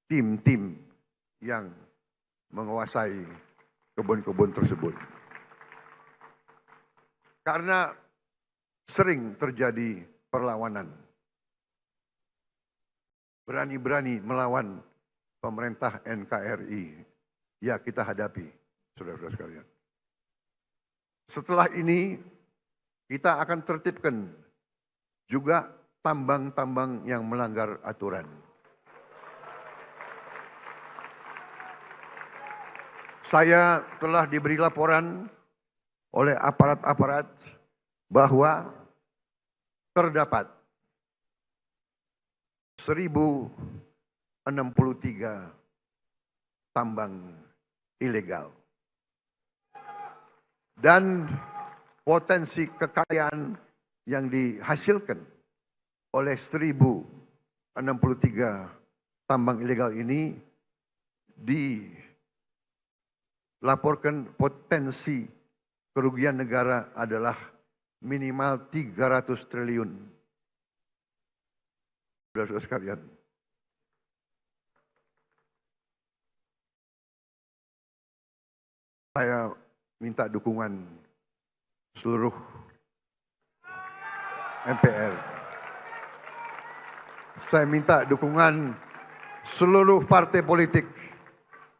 tim-tim yang menguasai kebun-kebun tersebut. Karena sering terjadi perlawanan. Berani-berani melawan pemerintah NKRI. Ya, kita hadapi, saudara-saudara sekalian. Setelah ini, kita akan tertibkan juga tambang-tambang yang melanggar aturan. Saya telah diberi laporan oleh aparat-aparat bahwa terdapat 1.063 tambang ilegal. Dan potensi kekayaan yang dihasilkan oleh 1.063 tambang ilegal ini dilaporkan potensi kerugian negara adalah minimal 300 triliun. Saudara-saudara sekalian, saya minta dukungan seluruh MPR. Saya minta dukungan seluruh partai politik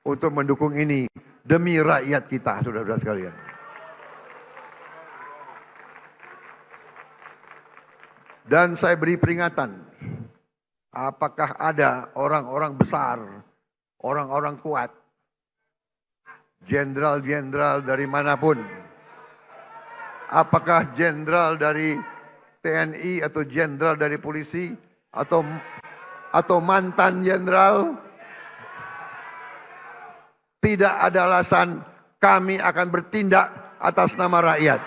untuk mendukung ini demi rakyat kita, saudara-saudara sekalian. Dan saya beri peringatan, apakah ada orang-orang besar, orang-orang kuat, jenderal-jenderal dari manapun, apakah jenderal dari TNI atau jenderal dari polisi atau mantan jenderal, tidak ada alasan kami akan bertindak atas nama rakyat.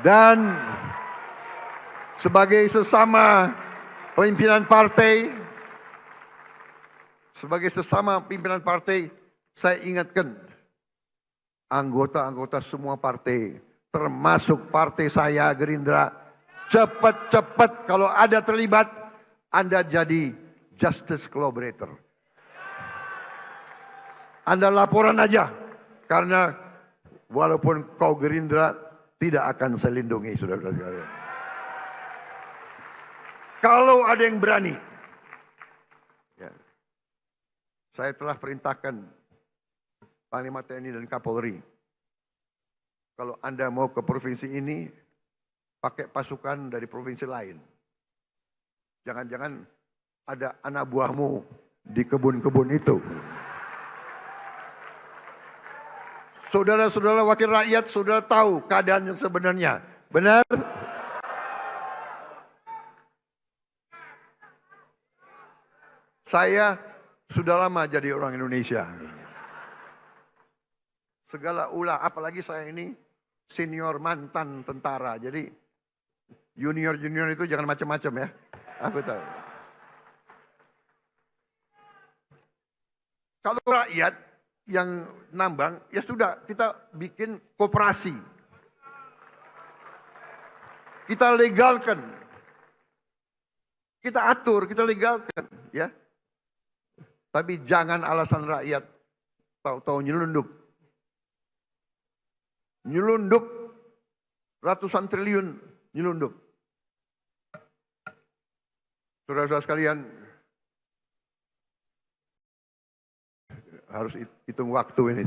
Dan sebagai sesama pimpinan partai, saya ingatkan anggota-anggota semua partai, termasuk partai saya Gerindra, cepat-cepat kalau ada terlibat, Anda jadi justice collaborator. Anda laporan aja, karena walaupun kau Gerindra, tidak akan saya lindungi, saudara-saudara sekalian. Kalau ada yang berani, ya, saya telah perintahkan Panglima TNI dan Kapolri, kalau Anda mau ke provinsi ini, pakai pasukan dari provinsi lain. Jangan-jangan ada anak buahmu di kebun-kebun itu. Saudara-saudara wakil rakyat, saudara tahu keadaan yang sebenarnya. Benar? Saya sudah lama jadi orang Indonesia. Segala ulah, apalagi saya ini senior mantan tentara. Jadi junior-junior itu jangan macam-macam ya. Aku tahu. Kalau rakyat yang nambang, ya sudah kita bikin koperasi. Kita legalkan. Kita atur, kita legalkan, ya. Tapi jangan alasan rakyat tahu-tahu nyelundup. Nyelundup ratusan triliun nyelundup. Saudara-saudara sekalian, harus hitung waktu ini.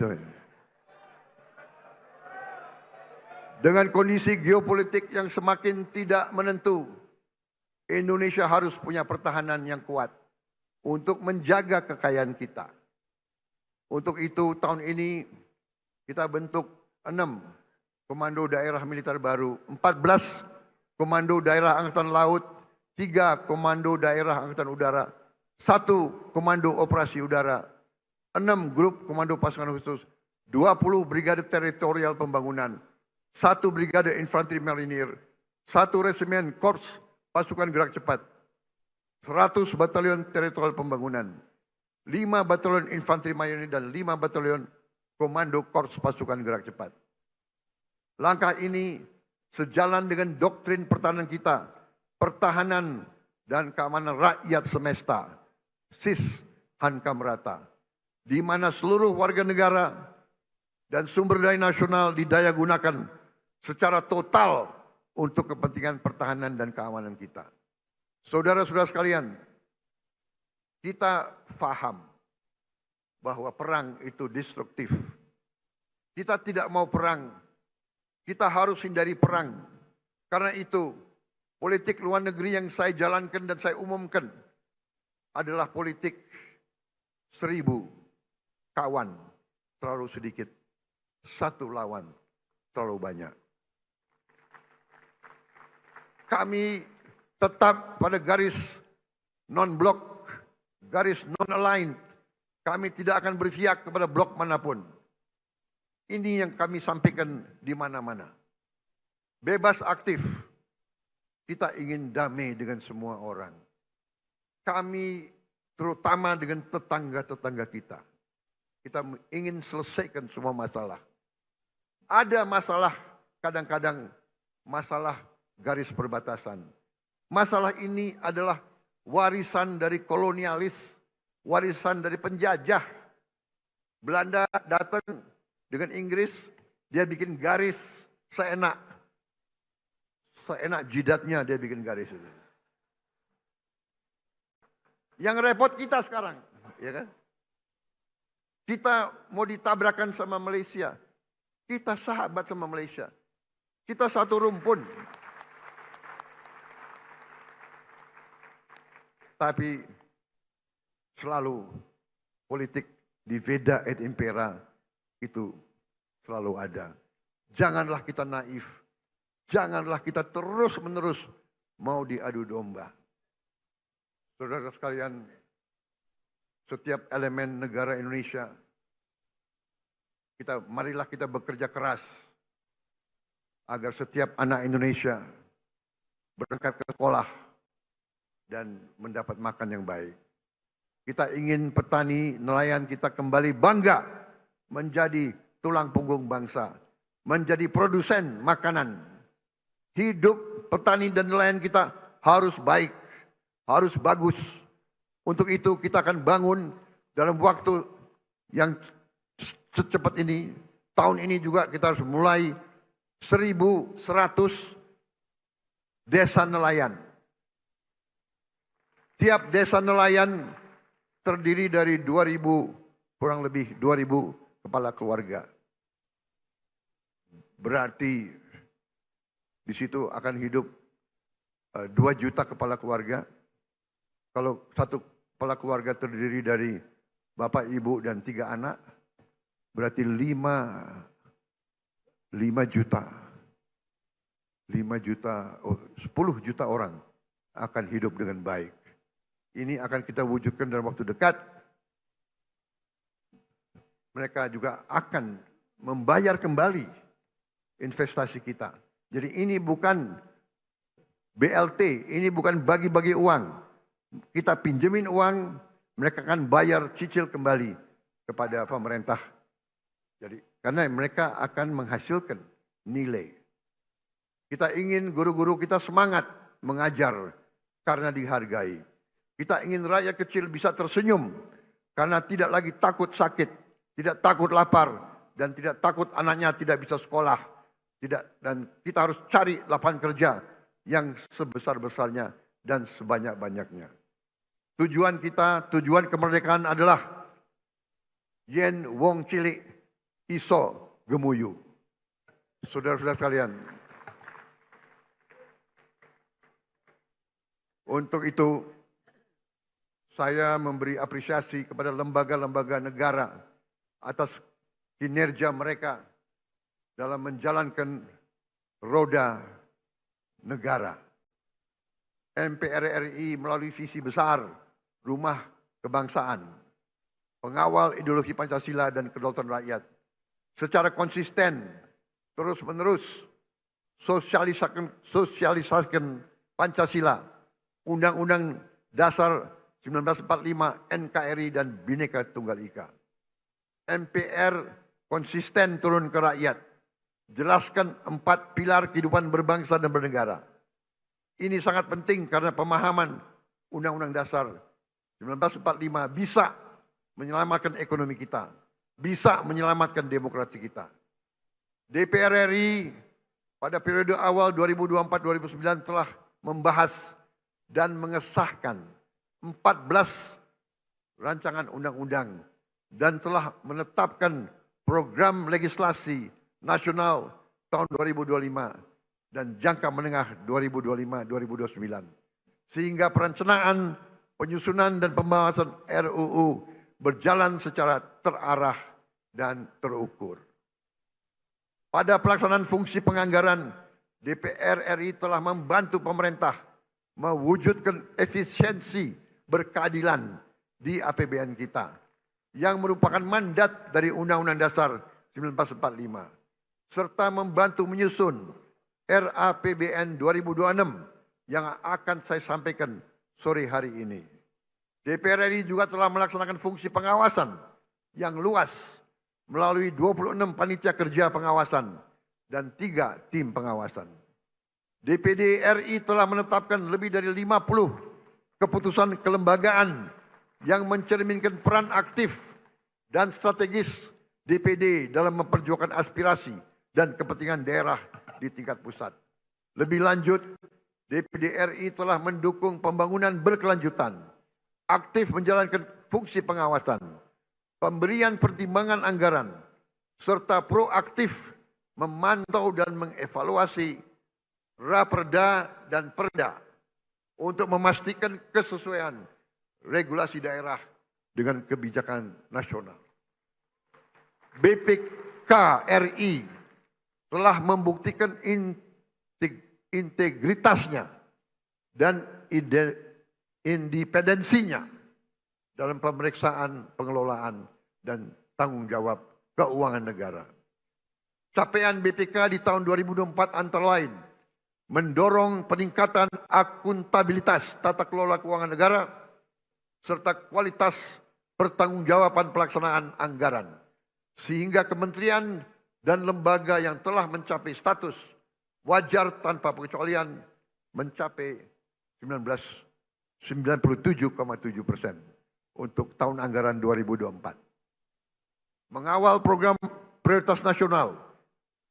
Dengan kondisi geopolitik yang semakin tidak menentu, Indonesia harus punya pertahanan yang kuat untuk menjaga kekayaan kita. Untuk itu tahun ini kita bentuk 6 komando daerah militer baru, 14 komando daerah angkatan laut, 3 komando daerah angkatan udara, 1 komando operasi udara, 6 grup komando pasukan khusus, 20 brigade teritorial pembangunan, 1 brigade infanteri marinir, 1 resimen korps pasukan gerak cepat, 100 batalion teritorial pembangunan, 5 batalion infanteri marinir dan 5 batalion komando korps pasukan gerak cepat. Langkah ini sejalan dengan doktrin pertahanan kita, pertahanan dan keamanan rakyat semesta, SIS Hankam Rata, di mana seluruh warga negara dan sumber daya nasional didaya gunakan secara total untuk kepentingan pertahanan dan keamanan kita. Saudara-saudara sekalian, kita paham bahwa perang itu destruktif. Kita tidak mau perang, kita harus hindari perang. Karena itu, politik luar negeri yang saya jalankan dan saya umumkan adalah politik 1000 kawan terlalu sedikit, 1 lawan terlalu banyak. Kami tetap pada garis non-blok, garis non-aligned. Kami tidak akan berpihak kepada blok manapun. Ini yang kami sampaikan di mana-mana. Bebas aktif. Kita ingin damai dengan semua orang. Kami terutama dengan tetangga-tetangga kita. Kita ingin selesaikan semua masalah. Ada masalah, kadang-kadang masalah garis perbatasan. Masalah ini adalah warisan dari kolonialis, warisan dari penjajah. Belanda datang dengan Inggris, dia bikin garis seenak jidatnya dia bikin garis itu. Yang repot kita sekarang, ya kan? Kita mau ditabrakan sama Malaysia. Kita sahabat sama Malaysia. Kita satu rumpun. Tapi selalu politik diveda et impera itu selalu ada. Janganlah kita naif. Janganlah kita terus-menerus mau diadu domba. Saudara sekalian, setiap elemen negara Indonesia, marilah kita bekerja keras agar setiap anak Indonesia berangkat ke sekolah dan mendapat makan yang baik. Kita ingin petani, nelayan kita kembali bangga menjadi tulang punggung bangsa, menjadi produsen makanan. Hidup petani dan nelayan kita harus baik, harus bagus. Untuk itu kita akan bangun dalam waktu yang secepat ini. Tahun ini juga kita harus mulai 1.100 desa nelayan. Tiap desa nelayan terdiri dari 2.000, kurang lebih 2.000 kepala keluarga. Berarti di situ akan hidup 2 juta kepala keluarga. Kalau satu kepala keluarga terdiri dari bapak, ibu, dan 3 anak, berarti 5 juta. 10 juta orang akan hidup dengan baik. Ini akan kita wujudkan dalam waktu dekat. Mereka juga akan membayar kembali investasi kita. Jadi ini bukan BLT, ini bukan bagi-bagi uang. Kita pinjemin uang, mereka akan bayar cicil kembali kepada pemerintah. Jadi karena mereka akan menghasilkan nilai. Kita ingin guru-guru kita semangat mengajar karena dihargai. Kita ingin rakyat kecil bisa tersenyum karena tidak lagi takut sakit, tidak takut lapar, dan tidak takut anaknya tidak bisa sekolah. Dan kita harus cari lapangan kerja yang sebesar-besarnya dan sebanyak-banyaknya. Tujuan kita, tujuan kemerdekaan adalah yen wong cilik iso gemuyu. Saudara-saudara sekalian, untuk itu saya memberi apresiasi kepada lembaga-lembaga negara atas kinerja mereka dalam menjalankan roda negara. MPR RI melalui visi besar Rumah Kebangsaan, pengawal ideologi Pancasila dan kedaulatan rakyat, secara konsisten terus-menerus sosialisasikan Pancasila, Undang-Undang Dasar 1945, NKRI, dan Bhinneka Tunggal Ika. MPR konsisten turun ke rakyat, jelaskan 4 pilar kehidupan berbangsa dan bernegara. Ini sangat penting karena pemahaman Undang-Undang Dasar 1945 bisa menyelamatkan ekonomi kita, bisa menyelamatkan demokrasi kita. DPR RI pada periode awal 2024-2009 telah membahas dan mengesahkan 14 rancangan undang-undang dan telah menetapkan program legislasi nasional tahun 2025 dan jangka menengah 2025-2029. Sehingga perencanaan, penyusunan dan pembahasan RUU berjalan secara terarah dan terukur. Pada pelaksanaan fungsi penganggaran, DPR RI telah membantu pemerintah mewujudkan efisiensi berkeadilan di APBN kita yang merupakan mandat dari Undang-Undang Dasar 1945 serta membantu menyusun RAPBN 2026 yang akan saya sampaikan sore hari ini. DPR RI juga telah melaksanakan fungsi pengawasan yang luas melalui 26 panitia kerja pengawasan dan 3 tim pengawasan. DPD RI telah menetapkan lebih dari 50 keputusan kelembagaan yang mencerminkan peran aktif dan strategis DPD dalam memperjuangkan aspirasi dan kepentingan daerah di tingkat pusat. Lebih lanjut, DPD RI telah mendukung pembangunan berkelanjutan, aktif menjalankan fungsi pengawasan, pemberian pertimbangan anggaran, serta proaktif memantau dan mengevaluasi Raperda dan Perda untuk memastikan kesesuaian regulasi daerah dengan kebijakan nasional. BPK RI telah membuktikan integritasnya dan independensinya dalam pemeriksaan pengelolaan dan tanggung jawab keuangan negara. Capaian BPK di tahun 2024 antara lain mendorong peningkatan akuntabilitas tata kelola keuangan negara serta kualitas pertanggungjawaban pelaksanaan anggaran, sehingga kementerian dan lembaga yang telah mencapai status wajar tanpa pengecualian mencapai 97,7% untuk tahun anggaran 2024. Mengawal program prioritas nasional,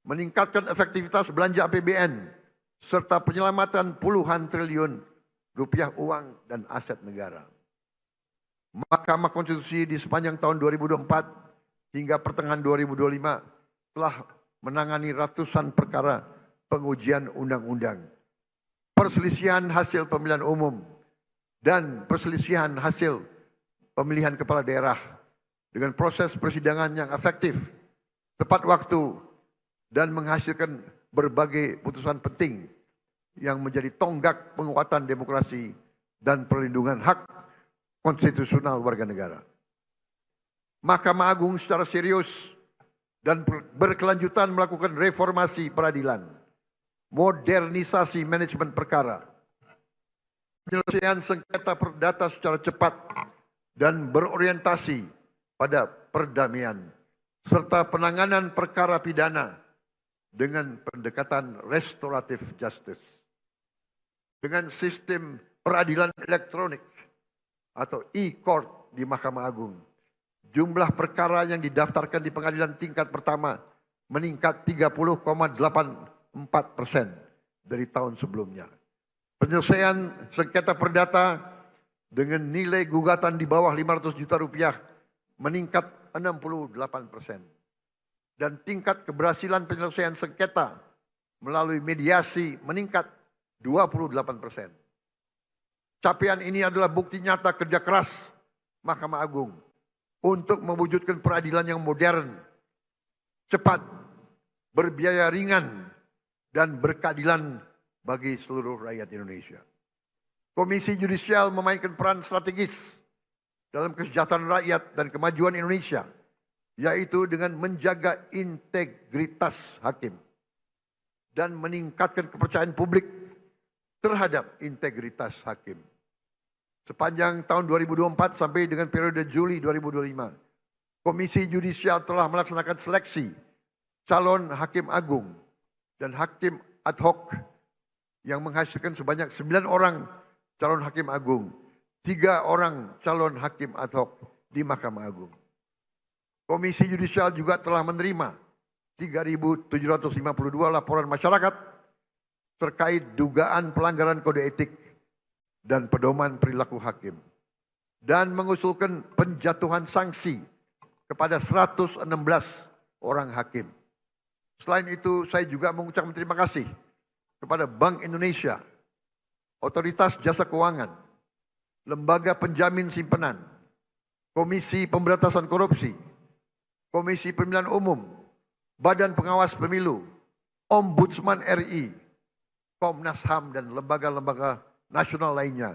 meningkatkan efektivitas belanja APBN, serta penyelamatan puluhan triliun rupiah uang dan aset negara. Mahkamah Konstitusi di sepanjang tahun 2024 hingga pertengahan 2025 telah menangani ratusan perkara pengujian undang-undang, perselisihan hasil pemilihan umum, dan perselisihan hasil pemilihan kepala daerah dengan proses persidangan yang efektif, tepat waktu, dan menghasilkan berbagai putusan penting yang menjadi tonggak penguatan demokrasi dan perlindungan hak konstitusional warga negara. Mahkamah Agung secara serius dan berkelanjutan melakukan reformasi peradilan, modernisasi manajemen perkara, penyelesaian sengketa perdata secara cepat dan berorientasi pada perdamaian, serta penanganan perkara pidana dengan pendekatan restoratif justice. Dengan sistem peradilan elektronik atau e-court di Mahkamah Agung, jumlah perkara yang didaftarkan di pengadilan tingkat pertama meningkat 30,84% dari tahun sebelumnya. Penyelesaian sengketa perdata dengan nilai gugatan di bawah 500 juta rupiah meningkat 68%. Dan tingkat keberhasilan penyelesaian sengketa melalui mediasi meningkat 28%. Capaian ini adalah bukti nyata kerja keras Mahkamah Agung untuk mewujudkan peradilan yang modern, cepat, berbiaya ringan, dan berkeadilan bagi seluruh rakyat Indonesia. Komisi Yudisial memainkan peran strategis dalam kesejahteraan rakyat dan kemajuan Indonesia, yaitu dengan menjaga integritas hakim dan meningkatkan kepercayaan publik terhadap integritas hakim. Sepanjang tahun 2024 sampai dengan periode Juli 2025, Komisi Yudisial telah melaksanakan seleksi calon hakim agung dan hakim ad hoc yang menghasilkan sebanyak 9 orang calon hakim agung, 3 orang calon hakim ad hoc di Mahkamah Agung. Komisi Yudisial juga telah menerima 3.752 laporan masyarakat terkait dugaan pelanggaran kode etik dan pedoman perilaku hakim, dan mengusulkan penjatuhan sanksi kepada 116 orang hakim. Selain itu, saya juga mengucapkan terima kasih kepada Bank Indonesia, Otoritas Jasa Keuangan, Lembaga Penjamin Simpanan, Komisi Pemberantasan Korupsi, Komisi Pemilihan Umum, Badan Pengawas Pemilu, Ombudsman RI, Komnas HAM, dan lembaga-lembaga nasional lainnya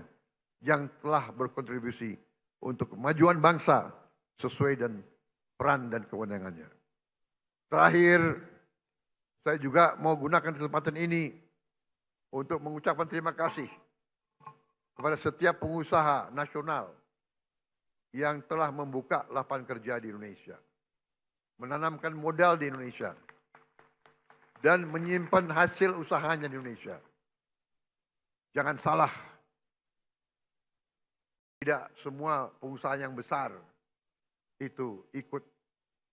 yang telah berkontribusi untuk kemajuan bangsa sesuai dengan peran dan kewenangannya. Terakhir, saya juga mau gunakan kesempatan ini untuk mengucapkan terima kasih kepada setiap pengusaha nasional yang telah membuka lapangan kerja di Indonesia, menanamkan modal di Indonesia, dan menyimpan hasil usahanya di Indonesia. Jangan salah, tidak semua pengusaha yang besar itu ikut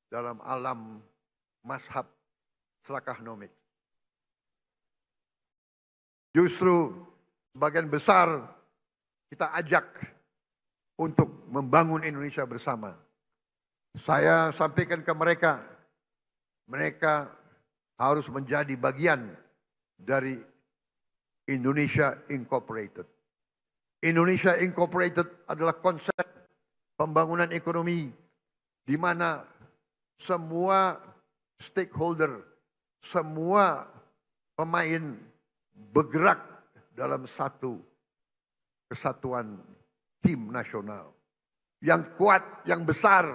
dalam alam mazhab selakahnomik. Justru sebagian besar kita ajak untuk membangun Indonesia bersama. Saya sampaikan ke mereka, mereka harus menjadi bagian dari Indonesia Incorporated. Indonesia Incorporated adalah konsep pembangunan ekonomi di mana semua stakeholder, semua pemain bergerak dalam satu kesatuan tim nasional. Yang kuat, yang besar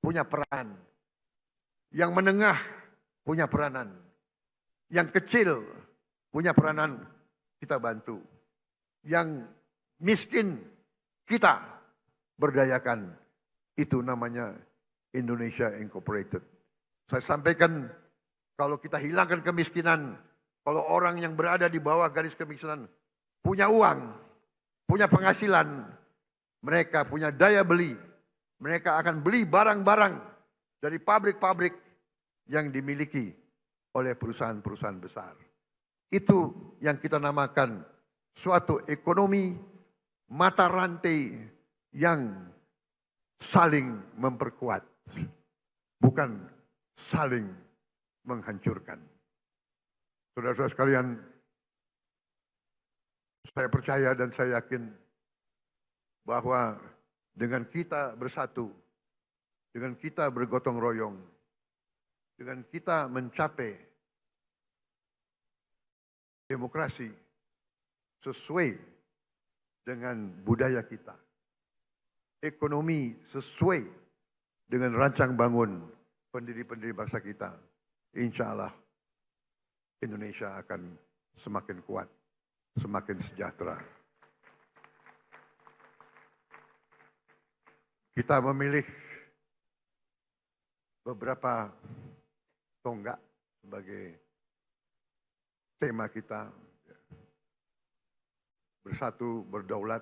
punya peran. Yang menengah punya peranan. Yang kecil punya peranan, kita bantu. Yang miskin kita berdayakan. Itu namanya Indonesia Incorporated. Saya sampaikan, kalau kita hilangkan kemiskinan, kalau orang yang berada di bawah garis kemiskinan punya uang, punya penghasilan, mereka punya daya beli, mereka akan beli barang-barang dari pabrik-pabrik yang dimiliki oleh perusahaan-perusahaan besar. Itu yang kita namakan suatu ekonomi mata rantai yang saling memperkuat, bukan saling menghancurkan. Saudara-saudara sekalian, saya percaya dan saya yakin bahwa dengan kita bersatu, dengan kita bergotong royong, dengan kita mencapai demokrasi sesuai dengan budaya kita, ekonomi sesuai dengan rancang bangun pendiri-pendiri bangsa kita, insya Allah Indonesia akan semakin kuat, semakin sejahtera. Kita memilih beberapa tonggak sebagai tema kita. Bersatu, berdaulat,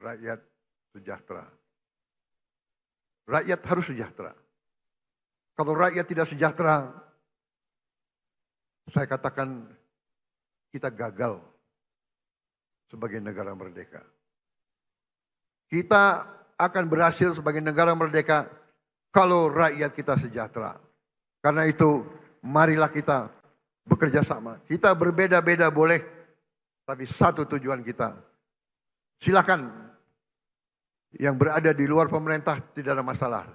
rakyat sejahtera. Rakyat harus sejahtera. Kalau rakyat tidak sejahtera, saya katakan kita gagal sebagai negara merdeka. Kita akan berhasil sebagai negara merdeka kalau rakyat kita sejahtera. Karena itu, marilah kita bekerja sama. Kita berbeda-beda boleh, tapi satu tujuan kita. Silakan yang berada di luar pemerintah tidak ada masalah.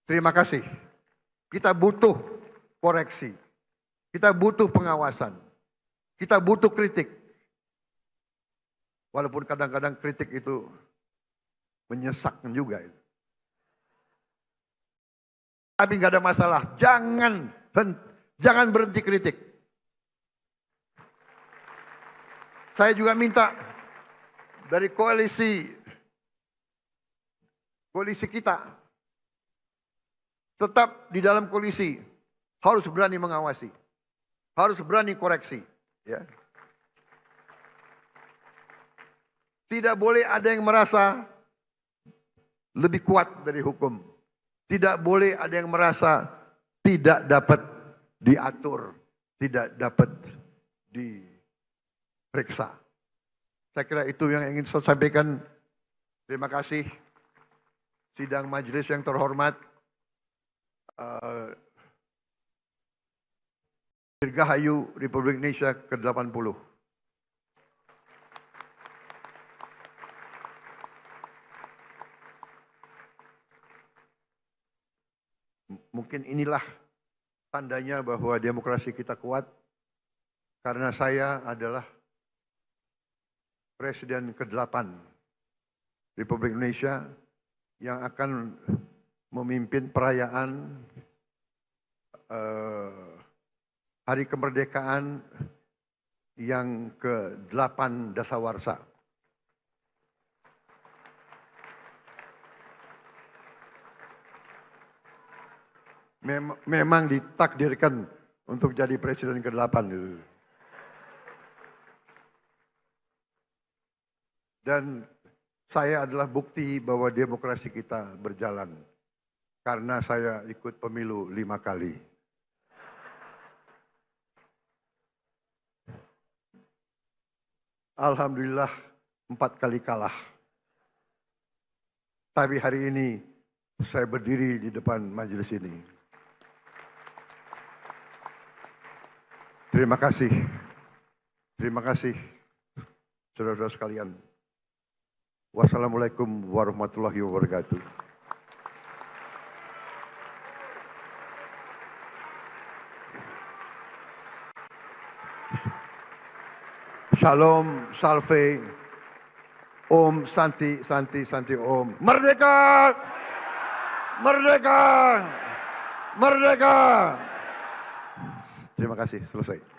Terima kasih. Kita butuh koreksi. Kita butuh pengawasan. Kita butuh kritik. Walaupun kadang-kadang kritik itu menyesakkan juga. Tapi nggak ada masalah. Jangan berhenti kritik. Saya juga minta dari koalisi kita tetap di dalam koalisi harus berani mengawasi, harus berani koreksi. Ya. Tidak boleh ada yang merasa lebih kuat dari hukum. Tidak boleh ada yang merasa tidak dapat diatur, tidak dapat diperiksa. Saya kira itu yang ingin saya sampaikan. Terima kasih. Sidang majelis yang terhormat. Dirgahayu Republik Indonesia ke-80. Mungkin inilah tandanya bahwa demokrasi kita kuat, karena saya adalah Presiden ke-8 Republik Indonesia yang akan memimpin perayaan Hari Kemerdekaan yang ke-8 dasawarsa. Memang ditakdirkan untuk jadi presiden ke-8. Dan saya adalah bukti bahwa demokrasi kita berjalan. Karena saya ikut pemilu 5 kali. Alhamdulillah 4 kali kalah. Tapi hari ini saya berdiri di depan majelis ini. Terima kasih. Terima kasih, saudara-saudara sekalian. Wassalamualaikum warahmatullahi wabarakatuh. Shalom, salve, Om, Santi, Santi, Santi, Om. Merdeka! Merdeka! Merdeka! Terima kasih, selesai.